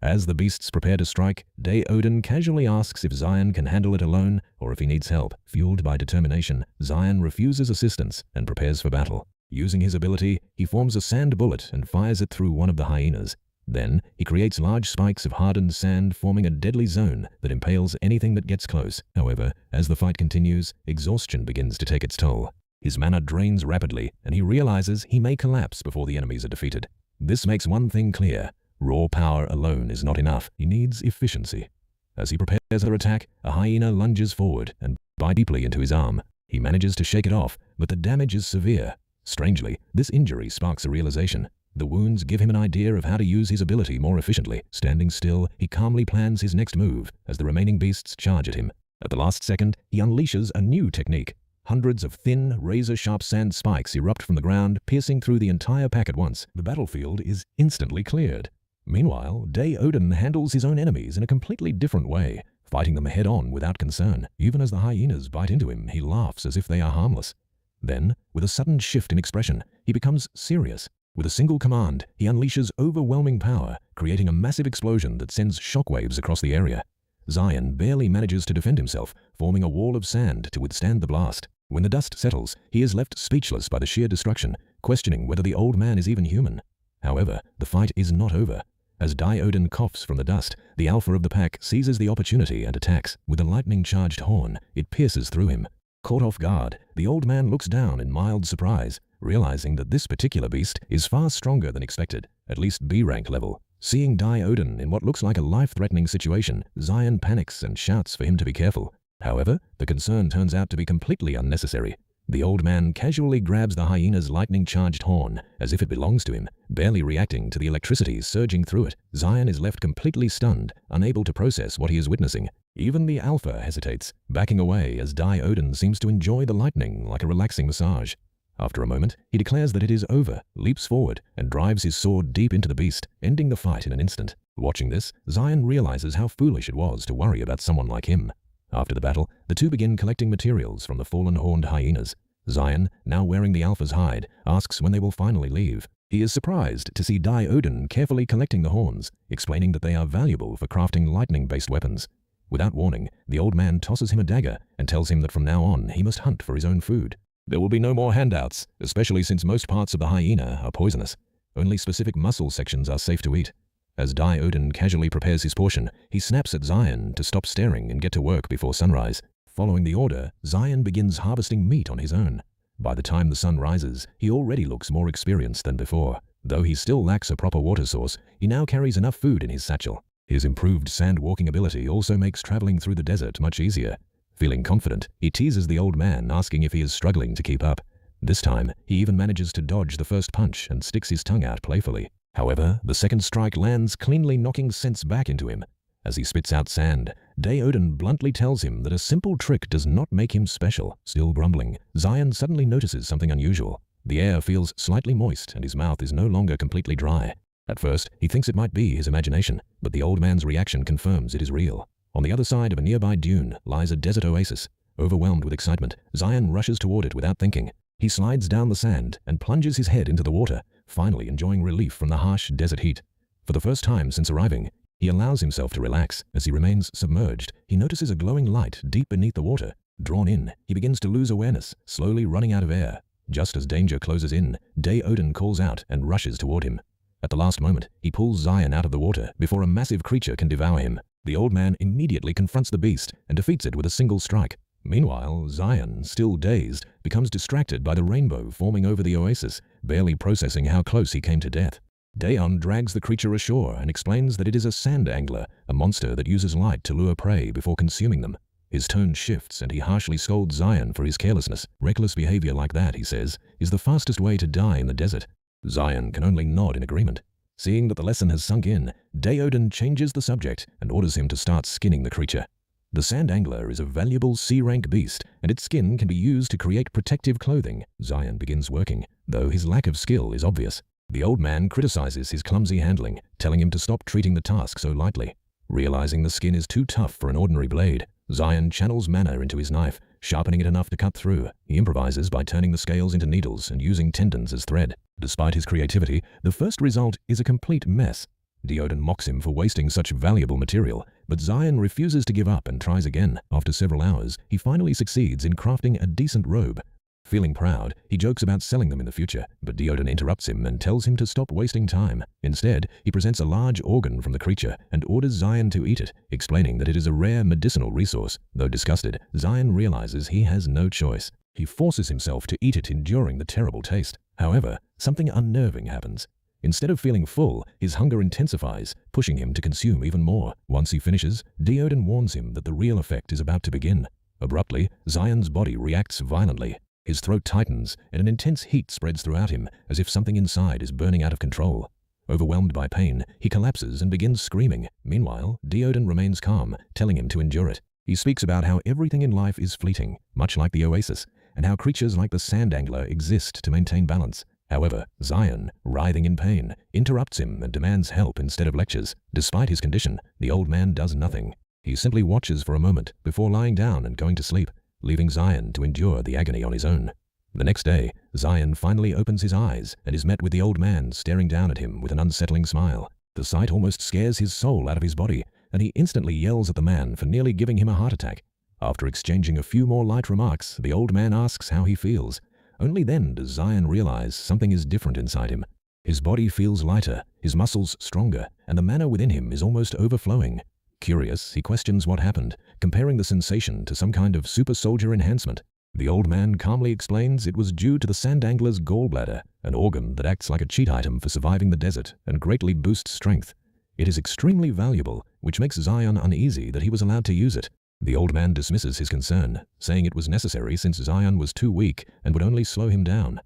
As the beasts prepare to strike, Day Odin casually asks if Zion can handle it alone or if he needs help. Fueled by determination, Zion refuses assistance and prepares for battle. Using his ability, he forms a sand bullet and fires it through one of the hyenas. Then, he creates large spikes of hardened sand, forming a deadly zone that impales anything that gets close. However, as the fight continues, exhaustion begins to take its toll. His mana drains rapidly, and he realizes he may collapse before the enemies are defeated. This makes one thing clear: raw power alone is not enough. He needs efficiency. As he prepares their attack, a hyena lunges forward and bites deeply into his arm. He manages to shake it off, but the damage is severe. Strangely, this injury sparks a realization. The wounds give him an idea of how to use his ability more efficiently. Standing still, he calmly plans his next move as the remaining beasts charge at him. At the last second, he unleashes a new technique. Hundreds of thin, razor-sharp sand spikes erupt from the ground, piercing through the entire pack at once. The battlefield is instantly cleared. Meanwhile, Day Odin handles his own enemies in a completely different way, fighting them head-on without concern. Even as the hyenas bite into him, he laughs as if they are harmless. Then, with a sudden shift in expression, he becomes serious. With a single command, he unleashes overwhelming power, creating a massive explosion that sends shockwaves across the area. Zion barely manages to defend himself, forming a wall of sand to withstand the blast. When the dust settles, he is left speechless by the sheer destruction, questioning whether the old man is even human. However, the fight is not over. As Day Odin coughs from the dust, the alpha of the pack seizes the opportunity and attacks. With a lightning-charged horn, it pierces through him. Caught off guard, the old man looks down in mild surprise, realizing that this particular beast is far stronger than expected, at least B-rank level. Seeing Day Odin in what looks like a life-threatening situation, Zion panics and shouts for him to be careful. However, the concern turns out to be completely unnecessary. The old man casually grabs the hyena's lightning-charged horn, as if it belongs to him, barely reacting to the electricity surging through it. Zion is left completely stunned, unable to process what he is witnessing. Even the alpha hesitates, backing away as Day Odin seems to enjoy the lightning like a relaxing massage. After a moment, he declares that it is over, leaps forward, and drives his sword deep into the beast, ending the fight in an instant. Watching this, Zion realizes how foolish it was to worry about someone like him. After the battle, the two begin collecting materials from the fallen horned hyenas. Zion, now wearing the alpha's hide, asks when they will finally leave. He is surprised to see Day Odin carefully collecting the horns, explaining that they are valuable for crafting lightning-based weapons. Without warning, the old man tosses him a dagger and tells him that from now on he must hunt for his own food. There will be no more handouts, especially since most parts of the hyena are poisonous. Only specific muscle sections are safe to eat. As Day Odin casually prepares his portion, he snaps at Zion to stop staring and get to work before sunrise. Following the order, Zion begins harvesting meat on his own. By the time the sun rises, he already looks more experienced than before. Though he still lacks a proper water source, he now carries enough food in his satchel. His improved sand-walking ability also makes traveling through the desert much easier. Feeling confident, he teases the old man, asking if he is struggling to keep up. This time, he even manages to dodge the first punch and sticks his tongue out playfully. However, the second strike lands cleanly, knocking sense back into him. As he spits out sand, Day-Odin bluntly tells him that a simple trick does not make him special. Still grumbling, Xion suddenly notices something unusual. The air feels slightly moist and his mouth is no longer completely dry. At first, he thinks it might be his imagination, but the old man's reaction confirms it is real. On the other side of a nearby dune lies a desert oasis. Overwhelmed with excitement, Xion rushes toward it without thinking. He slides down the sand and plunges his head into the water, finally enjoying relief from the harsh desert heat. For the first time since arriving, he allows himself to relax. As he remains submerged, he notices a glowing light deep beneath the water. Drawn in, he begins to lose awareness, slowly running out of air. Just as danger closes in, Day-Odin calls out and rushes toward him. At the last moment, he pulls Xion out of the water before a massive creature can devour him. The old man immediately confronts the beast and defeats it with a single strike. Meanwhile, Xion, still dazed, becomes distracted by the rainbow forming over the oasis, barely processing how close he came to death. Daeon drags the creature ashore and explains that it is a sand angler, a monster that uses light to lure prey before consuming them. His tone shifts and he harshly scolds Xion for his carelessness. Reckless behavior like that, he says, is the fastest way to die in the desert. Xion can only nod in agreement. Seeing that the lesson has sunk in, Day-Odin changes the subject and orders him to start skinning the creature. The sand angler is a valuable C-rank beast, and its skin can be used to create protective clothing. Xion begins working, though his lack of skill is obvious. The old man criticizes his clumsy handling, telling him to stop treating the task so lightly. Realizing the skin is too tough for an ordinary blade, Xion channels mana into his knife, sharpening it enough to cut through. He improvises by turning the scales into needles and using tendons as thread. Despite his creativity, the first result is a complete mess. Day-Odin mocks him for wasting such valuable material, but Xion refuses to give up and tries again. After several hours, he finally succeeds in crafting a decent robe. Feeling proud, he jokes about selling them in the future, but Day-Odin interrupts him and tells him to stop wasting time. Instead, he presents a large organ from the creature and orders Xion to eat it, explaining that it is a rare medicinal resource. Though disgusted, Xion realizes he has no choice. He forces himself to eat it, enduring the terrible taste. However, something unnerving happens. Instead of feeling full, his hunger intensifies, pushing him to consume even more. Once he finishes, Day-Odin warns him that the real effect is about to begin. Abruptly, Xion's body reacts violently. His throat tightens, and an intense heat spreads throughout him, as if something inside is burning out of control. Overwhelmed by pain, he collapses and begins screaming. Meanwhile, Day-Odin remains calm, telling him to endure it. He speaks about how everything in life is fleeting, much like the oasis, and how creatures like the sand angler exist to maintain balance. However, Xion, writhing in pain, interrupts him and demands help instead of lectures. Despite his condition, the old man does nothing. He simply watches for a moment before lying down and going to sleep, leaving Xion to endure the agony on his own. The next day, Xion finally opens his eyes and is met with the old man staring down at him with an unsettling smile. The sight almost scares his soul out of his body, and he instantly yells at the man for nearly giving him a heart attack. After exchanging a few more light remarks, the old man asks how he feels. Only then does Xion realize something is different inside him. His body feels lighter, his muscles stronger, and the mana within him is almost overflowing. Curious, he questions what happened, comparing the sensation to some kind of super soldier enhancement. The old man calmly explains it was due to the sand angler's gallbladder, an organ that acts like a cheat item for surviving the desert and greatly boosts strength. It is extremely valuable, which makes Xion uneasy that he was allowed to use it. The old man dismisses his concern, saying it was necessary since Xion was too weak and would only slow him down.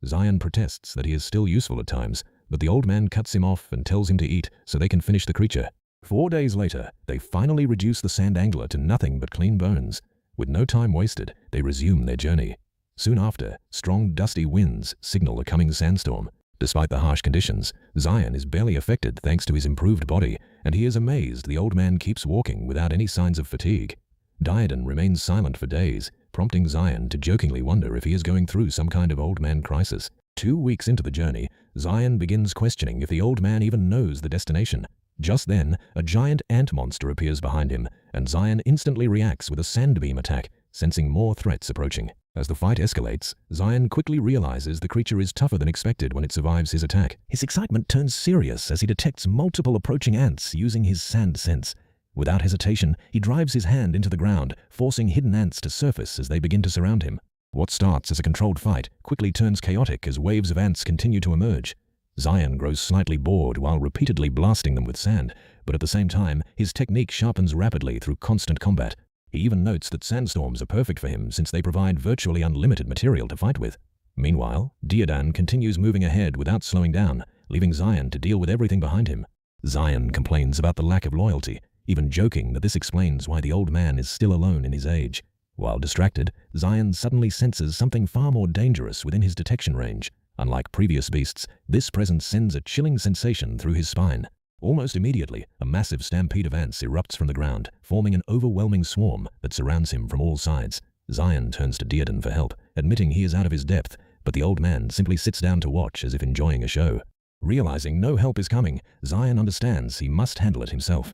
Xion protests that he is still useful at times, but the old man cuts him off and tells him to eat so they can finish the creature. 4 days later, they finally reduce the sand angler to nothing but clean bones. With no time wasted, they resume their journey. Soon after, strong dusty winds signal a coming sandstorm. Despite the harsh conditions, Xion is barely affected thanks to his improved body, and he is amazed the old man keeps walking without any signs of fatigue. Day-Odin remains silent for days, prompting Xion to jokingly wonder if he is going through some kind of old man crisis. 2 weeks into the journey, Xion begins questioning if the old man even knows the destination. Just then, a giant ant monster appears behind him, and Xion instantly reacts with a sandbeam attack, sensing more threats approaching. As the fight escalates, Xion quickly realizes the creature is tougher than expected when it survives his attack. His excitement turns serious as he detects multiple approaching ants using his sand sense. Without hesitation, he drives his hand into the ground, forcing hidden ants to surface as they begin to surround him. What starts as a controlled fight quickly turns chaotic as waves of ants continue to emerge. Xion grows slightly bored while repeatedly blasting them with sand, but at the same time, his technique sharpens rapidly through constant combat. He even notes that sandstorms are perfect for him since they provide virtually unlimited material to fight with. Meanwhile, Diadan continues moving ahead without slowing down, leaving Xion to deal with everything behind him. Xion complains about the lack of loyalty, even joking that this explains why the old man is still alone in his age. While distracted, Xion suddenly senses something far more dangerous within his detection range. Unlike previous beasts, this presence sends a chilling sensation through his spine. Almost immediately, a massive stampede of ants erupts from the ground, forming an overwhelming swarm that surrounds him from all sides. Xion turns to Diadan for help, admitting he is out of his depth, but the old man simply sits down to watch as if enjoying a show. Realizing no help is coming, Xion understands he must handle it himself.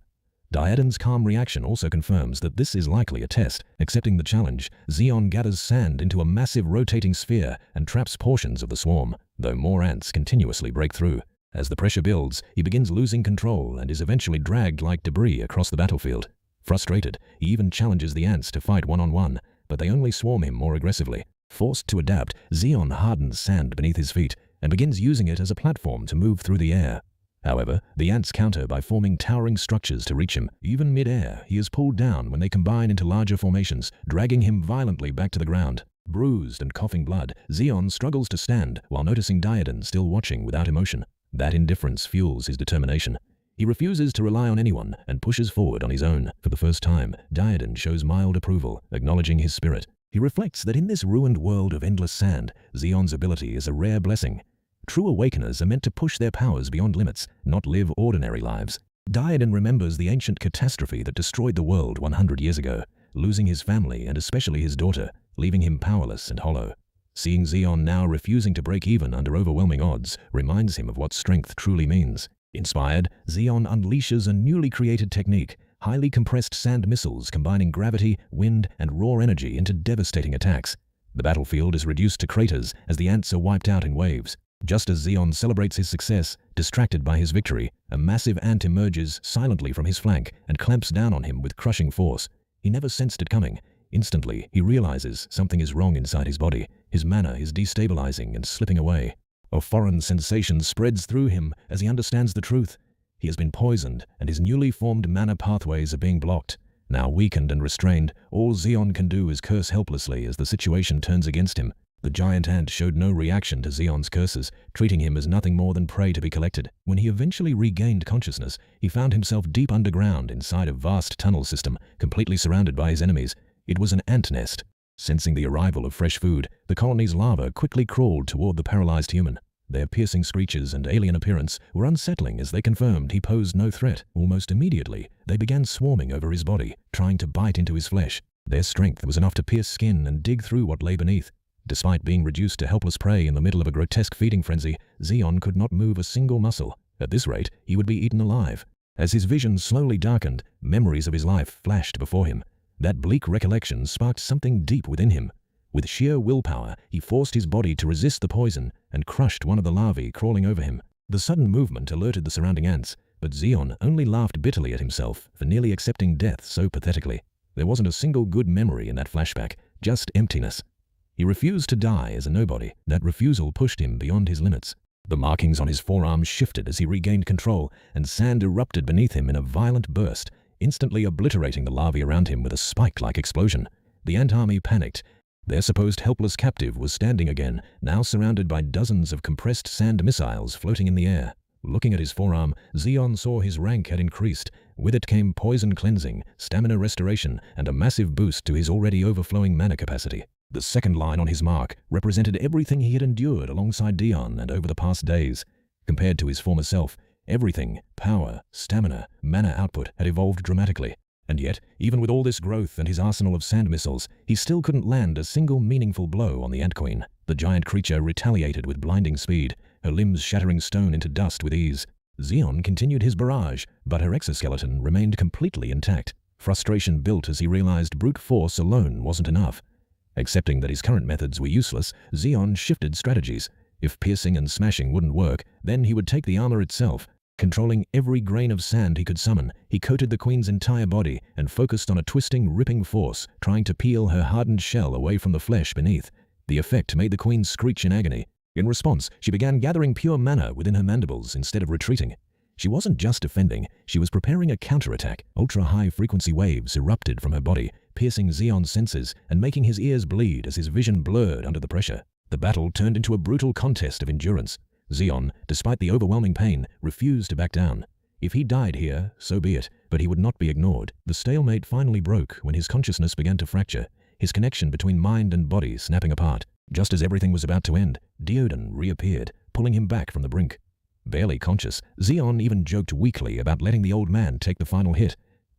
Diadan's calm reaction also confirms that this is likely a test. Accepting the challenge, Xion gathers sand into a massive rotating sphere and traps portions of the swarm, though more ants continuously break through. As the pressure builds, he begins losing control and is eventually dragged like debris across the battlefield. Frustrated, he even challenges the ants to fight one-on-one, but they only swarm him more aggressively. Forced to adapt, Xion hardens sand beneath his feet and begins using it as a platform to move through the air. However, the ants counter by forming towering structures to reach him. Even mid-air, he is pulled down when they combine into larger formations, dragging him violently back to the ground. Bruised and coughing blood, Xion struggles to stand while noticing Diadan still watching without emotion. That indifference fuels his determination. He refuses to rely on anyone and pushes forward on his own. For the first time, Diadan shows mild approval, acknowledging his spirit. He reflects that in this ruined world of endless sand, Xion's ability is a rare blessing. True awakeners are meant to push their powers beyond limits, not live ordinary lives. Diadan remembers the ancient catastrophe that destroyed the world 100 years ago, losing his family and especially his daughter, leaving him powerless and hollow. Seeing Xion now refusing to break even under overwhelming odds reminds him of what strength truly means. Inspired, Xion unleashes a newly created technique, highly compressed sand missiles combining gravity, wind, and raw energy into devastating attacks. The battlefield is reduced to craters as the ants are wiped out in waves. Just as Xion celebrates his success, distracted by his victory, a massive ant emerges silently from his flank and clamps down on him with crushing force. He never sensed it coming. Instantly, he realizes something is wrong inside his body. His mana is destabilizing and slipping away. A foreign sensation spreads through him as he understands the truth. He has been poisoned, and his newly formed mana pathways are being blocked. Now weakened and restrained, all Xion can do is curse helplessly as the situation turns against him. The giant ant showed no reaction to Xion's curses, treating him as nothing more than prey to be collected. When he eventually regained consciousness, he found himself deep underground inside a vast tunnel system, completely surrounded by his enemies. It was an ant nest. Sensing the arrival of fresh food, the colony's larvae quickly crawled toward the paralyzed human. Their piercing screeches and alien appearance were unsettling as they confirmed he posed no threat. Almost immediately, they began swarming over his body, trying to bite into his flesh. Their strength was enough to pierce skin and dig through what lay beneath. Despite being reduced to helpless prey in the middle of a grotesque feeding frenzy, Xion could not move a single muscle. At this rate, he would be eaten alive. As his vision slowly darkened, memories of his life flashed before him. That bleak recollection sparked something deep within him. With sheer willpower, he forced his body to resist the poison and crushed one of the larvae crawling over him. The sudden movement alerted the surrounding ants, but Xion only laughed bitterly at himself for nearly accepting death so pathetically. There wasn't a single good memory in that flashback, just emptiness. He refused to die as a nobody. That refusal pushed him beyond his limits. The markings on his forearms shifted as he regained control, and sand erupted beneath him in a violent burst, instantly obliterating the larvae around him with a spike-like explosion. The ant army panicked. Their supposed helpless captive was standing again, now surrounded by dozens of compressed sand missiles floating in the air. Looking at his forearm, Xion saw his rank had increased. With it came poison cleansing, stamina restoration, and a massive boost to his already overflowing mana capacity. The second line on his mark represented everything he had endured alongside Dion and over the past days. Compared to his former self, everything, power, stamina, mana output, had evolved dramatically. And yet, even with all this growth and his arsenal of sand missiles, he still couldn't land a single meaningful blow on the Ant Queen. The giant creature retaliated with blinding speed, her limbs shattering stone into dust with ease. Xion continued his barrage, but her exoskeleton remained completely intact. Frustration built as he realized brute force alone wasn't enough. Accepting that his current methods were useless, Xion shifted strategies. If piercing and smashing wouldn't work, then he would take the armor itself. Controlling every grain of sand he could summon, he coated the queen's entire body and focused on a twisting, ripping force, trying to peel her hardened shell away from the flesh beneath. The effect made the queen screech in agony. In response, she began gathering pure mana within her mandibles instead of retreating. She wasn't just defending, she was preparing a counterattack. Ultra-high-frequency waves erupted from her body, piercing Xion's senses and making his ears bleed as his vision blurred under the pressure. The battle turned into a brutal contest of endurance. Zeon, despite the overwhelming pain, refused to back down. If he died here, so be it, but he would not be ignored. The stalemate finally broke when his consciousness began to fracture, his connection between mind and body snapping apart. Just as everything was about to end, Deodan reappeared, pulling him back from the brink. Barely conscious, Zeon even joked weakly about letting the old man take the final hit.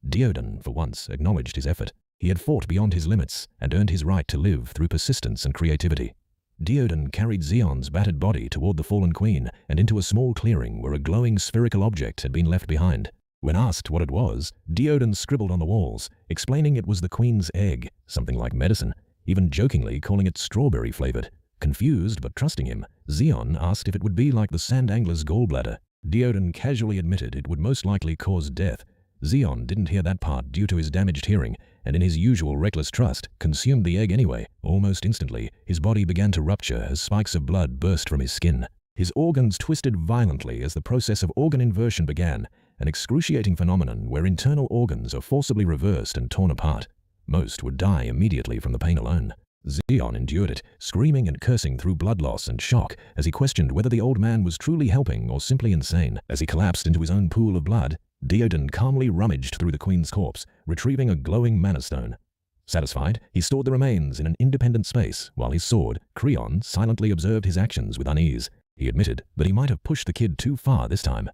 Deodan, for once, acknowledged his effort. He had fought beyond his limits and earned his right to live through persistence and creativity. Deodan carried Zeon's battered body toward the fallen queen and into a small clearing where a glowing spherical object had been left behind. When asked what it was, Deodan scribbled on the walls, explaining it was the queen's egg, something like medicine, even jokingly calling it strawberry-flavored. Confused but trusting him, Zeon asked if it would be like the sand angler's gallbladder. Deodan casually admitted it would most likely cause death. Zeon didn't hear that part due to his damaged hearing, and in his usual reckless trust, consumed the egg anyway. Almost instantly, his body began to rupture as spikes of blood burst from his skin. His organs twisted violently as the process of organ inversion began, an excruciating phenomenon where internal organs are forcibly reversed and torn apart. Most would die immediately from the pain alone. Zeon endured it, screaming and cursing through blood loss and shock as he questioned whether the old man was truly helping or simply insane. As he collapsed into his own pool of blood, Deodan calmly rummaged through the queen's corpse, retrieving a glowing mana stone. Satisfied, he stored the remains in an independent space while his sword, Creon, silently observed his actions with unease. He admitted that he might have pushed the kid too far this time.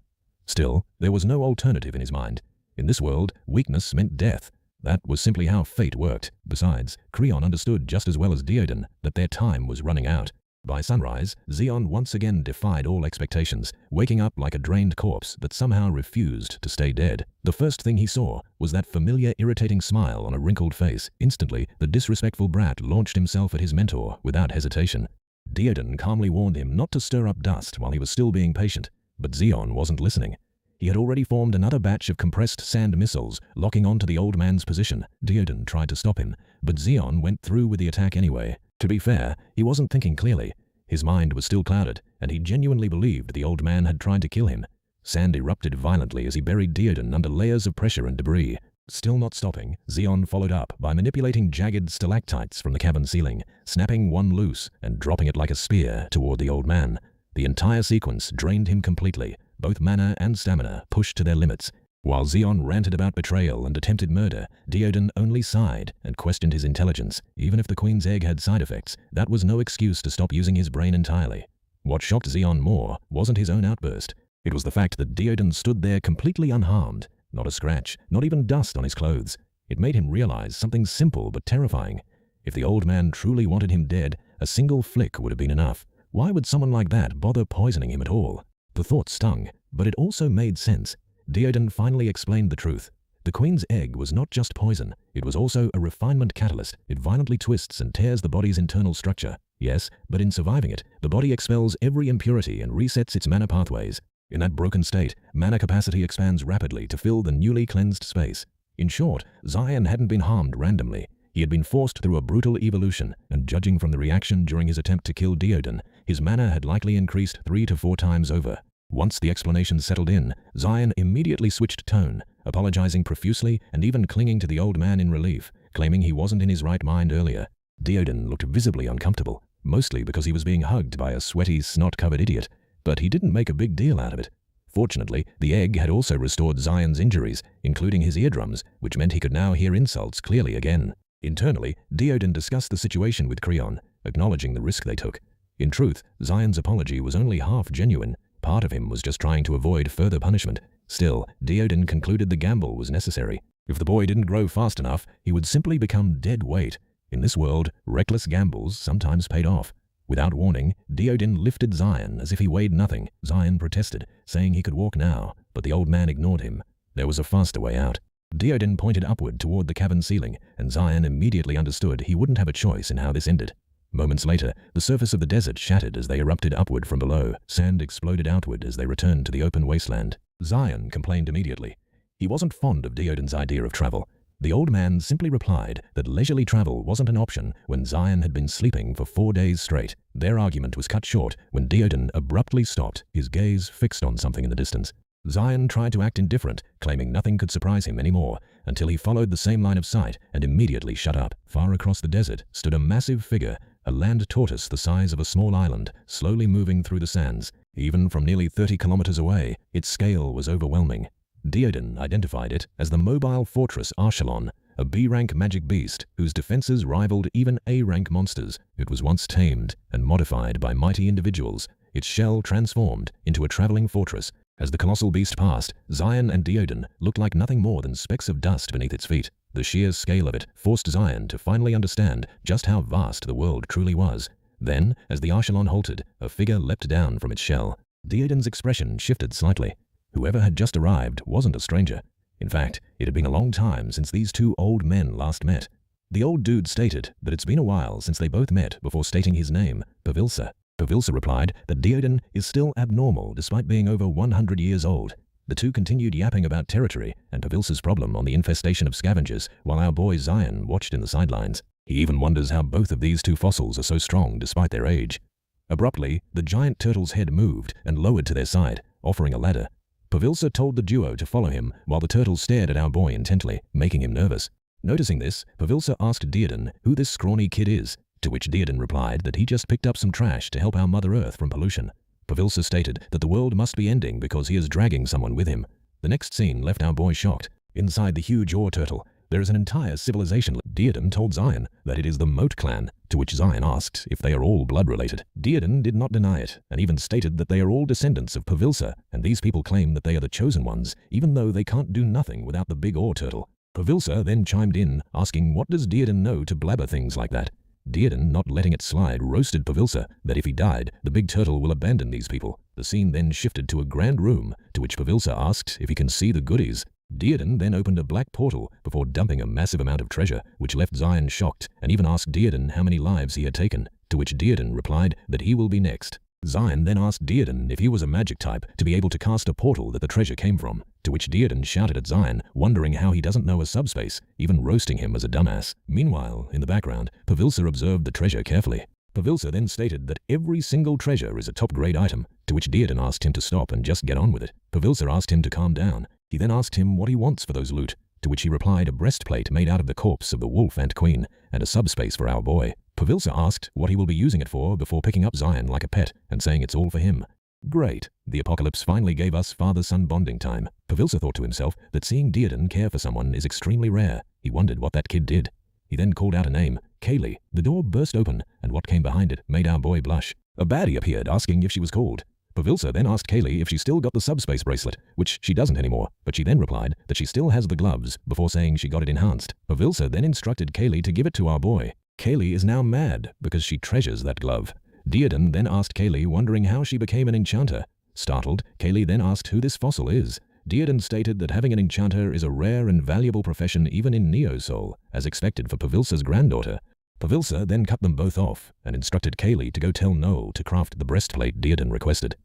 Still, there was no alternative in his mind. In this world, weakness meant death. That was simply how fate worked. Besides, Creon understood just as well as Deodan that their time was running out. By sunrise, Zeon once again defied all expectations, waking up like a drained corpse that somehow refused to stay dead. The first thing he saw was that familiar irritating smile on a wrinkled face. Instantly, the disrespectful brat launched himself at his mentor without hesitation. Deodan calmly warned him not to stir up dust while he was still being patient, but Zeon wasn't listening. He had already formed another batch of compressed sand missiles, locking onto the old man's position. Deodan tried to stop him, but Zeon went through with the attack anyway. To be fair, he wasn't thinking clearly. His mind was still clouded, and he genuinely believed the old man had tried to kill him. Sand erupted violently as he buried Deodan under layers of pressure and debris. Still not stopping, Zeon followed up by manipulating jagged stalactites from the cavern ceiling, snapping one loose and dropping it like a spear toward the old man. The entire sequence drained him completely, both mana and stamina pushed to their limits. While Zeon ranted about betrayal and attempted murder, Deodan only sighed and questioned his intelligence. Even if the queen's egg had side effects, that was no excuse to stop using his brain entirely. What shocked Zeon more wasn't his own outburst. It was the fact that Deodan stood there completely unharmed, not a scratch, not even dust on his clothes. It made him realize something simple but terrifying. If the old man truly wanted him dead, a single flick would have been enough. Why would someone like that bother poisoning him at all? The thought stung, but it also made sense. Deodan finally explained the truth. The queen's egg was not just poison, it was also a refinement catalyst. It violently twists and tears the body's internal structure. Yes, but in surviving it, the body expels every impurity and resets its mana pathways. In that broken state, mana capacity expands rapidly to fill the newly cleansed space. In short, Zion hadn't been harmed randomly. He had been forced through a brutal evolution, and judging from the reaction during his attempt to kill Deodan, his mana had likely increased 3 to 4 times over. Once the explanation settled in, Zion immediately switched tone, apologizing profusely and even clinging to the old man in relief, claiming he wasn't in his right mind earlier. Deodan looked visibly uncomfortable, mostly because he was being hugged by a sweaty, snot-covered idiot, but he didn't make a big deal out of it. Fortunately, the egg had also restored Zion's injuries, including his eardrums, which meant he could now hear insults clearly again. Internally, Deodan discussed the situation with Creon, acknowledging the risk they took. In truth, Zion's apology was only half genuine. Part of him was just trying to avoid further punishment. Still, Deodan concluded the gamble was necessary. If the boy didn't grow fast enough, he would simply become dead weight. In this world, reckless gambles sometimes paid off. Without warning, Deodan lifted Zion as if he weighed nothing. Zion protested, saying he could walk now, but the old man ignored him. There was a faster way out. Deodan pointed upward toward the cavern ceiling, and Zion immediately understood he wouldn't have a choice in how this ended. Moments later, the surface of the desert shattered as they erupted upward from below. Sand exploded outward as they returned to the open wasteland. Zion complained immediately. He wasn't fond of Deodan's idea of travel. The old man simply replied that leisurely travel wasn't an option when Zion had been sleeping for 4 days straight. Their argument was cut short when Deodan abruptly stopped, his gaze fixed on something in the distance. Zion tried to act indifferent, claiming nothing could surprise him anymore, until he followed the same line of sight and immediately shut up. Far across the desert stood a massive figure, a land tortoise the size of a small island, slowly moving through the sands. Even from nearly 30 kilometers away, its scale was overwhelming. Deodan identified it as the mobile fortress Archelon, a B-rank magic beast whose defenses rivaled even A-rank monsters. It was once tamed and modified by mighty individuals, its shell transformed into a traveling fortress. As the colossal beast passed, Zion and Deodan looked like nothing more than specks of dust beneath its feet. The sheer scale of it forced Zion to finally understand just how vast the world truly was. Then, as the Archelon halted, a figure leapt down from its shell. Deodan's expression shifted slightly. Whoever had just arrived wasn't a stranger. In fact, it had been a long time since these two old men last met. The old dude stated that it's been a while since they both met before stating his name, Pavilsa. Pavilsa replied that Deodan is still abnormal despite being over 100 years old. The two continued yapping about territory and Pavilsa's problem on the infestation of scavengers while our boy Zion watched in the sidelines. He even wonders how both of these two fossils are so strong despite their age. Abruptly, the giant turtle's head moved and lowered to their side, offering a ladder. Pavilsa told the duo to follow him while the turtle stared at our boy intently, making him nervous. Noticing this, Pavilsa asked Deodan who this scrawny kid is, to which Deodan replied that he just picked up some trash to help our Mother Earth from pollution. Pavilsa stated that the world must be ending because he is dragging someone with him. The next scene left our boy shocked. Inside the huge ore turtle, there is an entire civilization. Deodan told Zion that it is the Moat clan, to which Zion asked if they are all blood-related. Deodan did not deny it, and even stated that they are all descendants of Pavilsa, and these people claim that they are the chosen ones, even though they can't do nothing without the big ore turtle. Pavilsa then chimed in, asking what does Deodan know to blabber things like that. Deodan, not letting it slide, roasted Pavilsa that if he died, the big turtle will abandon these people. The scene then shifted to a grand room, to which Pavilsa asked if he can see the goodies. Deodan then opened a black portal before dumping a massive amount of treasure, which left Zion shocked, and even asked Deodan how many lives he had taken, to which Deodan replied that he will be next. Zion then asked Deodan if he was a magic type to be able to cast a portal that the treasure came from, to which Deodan shouted at Zion, wondering how he doesn't know a subspace, even roasting him as a dumbass. Meanwhile, in the background, Pavilsa observed the treasure carefully. Pavilsa then stated that every single treasure is a top-grade item, to which Deodan asked him to stop and just get on with it. Pavilsa asked him to calm down. He then asked him what he wants for those loot, to which he replied a breastplate made out of the corpse of the wolf and queen, and a subspace for our boy. Pavilsa asked what he will be using it for before picking up Zion like a pet and saying it's all for him. Great, the apocalypse finally gave us father-son bonding time. Pavilsa thought to himself that seeing Deodan care for someone is extremely rare. He wondered what that kid did. He then called out a name, Kaylee. The door burst open, and what came behind it made our boy blush. A baddie appeared asking if she was called. Pavilsa then asked Kaylee if she still got the subspace bracelet, which she doesn't anymore, but she then replied that she still has the gloves before saying she got it enhanced. Pavilsa then instructed Kaylee to give it to our boy. Kaylee is now mad because she treasures that glove. Deodan then asked Kaylee, wondering how she became an enchanter. Startled, Kaylee then asked who this fossil is. Deodan stated that having an enchanter is a rare and valuable profession even in Neosol, as expected for Pavilsa's granddaughter. Pavilsa then cut them both off and instructed Kaylee to go tell Noel to craft the breastplate Deodan requested.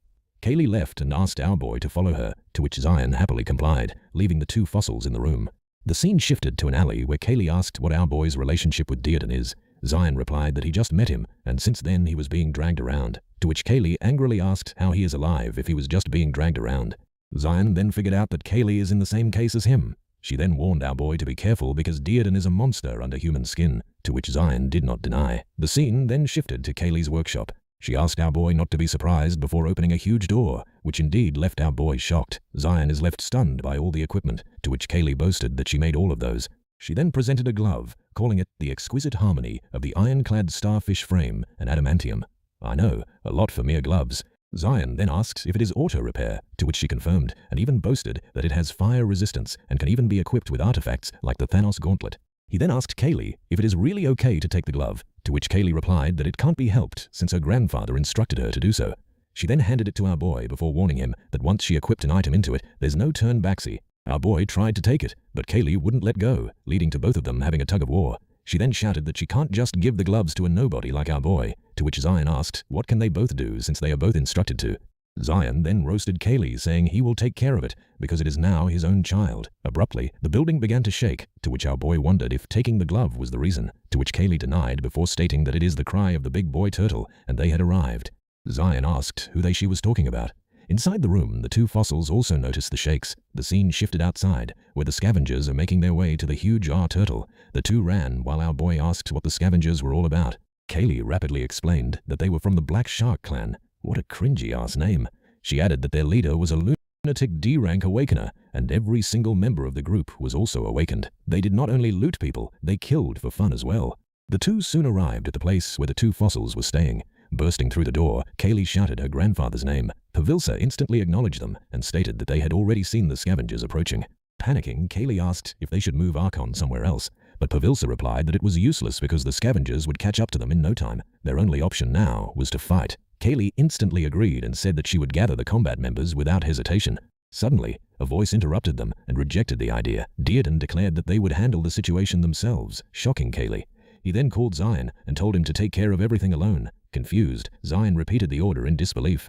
Kaylee left and asked our boy to follow her, to which Zion happily complied, leaving the two fossils in the room. The scene shifted to an alley where Kaylee asked what our boy's relationship with Deodan is. Zion replied that he just met him, and since then he was being dragged around, to which Kaylee angrily asked how he is alive if he was just being dragged around. Zion then figured out that Kaylee is in the same case as him. She then warned our boy to be careful because Deodan is a monster under human skin, to which Zion did not deny. The scene then shifted to Kaylee's workshop. She asked our boy not to be surprised before opening a huge door, which indeed left our boy shocked. Zion is left stunned by all the equipment, to which Kaylee boasted that she made all of those. She then presented a glove, calling it the exquisite harmony of the ironclad starfish frame and adamantium. I know, a lot for mere gloves. Zion then asked if it is auto-repair, to which she confirmed, and even boasted that it has fire resistance and can even be equipped with artifacts like the Thanos gauntlet. He then asked Kaylee if it is really okay to take the glove, to which Kaylee replied that it can't be helped since her grandfather instructed her to do so. She then handed it to our boy before warning him that once she equipped an item into it, there's no turn backsy. Our boy tried to take it, but Kaylee wouldn't let go, leading to both of them having a tug of war. She then shouted that she can't just give the gloves to a nobody like our boy, to which Zion asked what can they both do since they are both instructed to. Zion then roasted Kaylee, saying he will take care of it because it is now his own child. Abruptly, the building began to shake, to which our boy wondered if taking the glove was the reason, to which Kaylee denied before stating that it is the cry of the big boy turtle and they had arrived. Zion asked who she was talking about. Inside the room, the two fossils also noticed the shakes. The scene shifted outside, where the scavengers are making their way to the huge turtle. The two ran while our boy asked what the scavengers were all about. Kaylee rapidly explained that they were from the Black Shark clan. What a cringy-ass name. She added that their leader was a lunatic D-rank awakener, and every single member of the group was also awakened. They did not only loot people, they killed for fun as well. The two soon arrived at the place where the two fossils were staying. Bursting through the door, Kaylee shouted her grandfather's name. Pavilsa instantly acknowledged them and stated that they had already seen the scavengers approaching. Panicking, Kaylee asked if they should move Archon somewhere else, but Pavilsa replied that it was useless because the scavengers would catch up to them in no time. Their only option now was to fight. Kaylee instantly agreed and said that she would gather the combat members without hesitation. Suddenly, a voice interrupted them and rejected the idea. Dearden declared that they would handle the situation themselves, shocking Kaylee. He then called Zion and told him to take care of everything alone. Confused, Zion repeated the order in disbelief.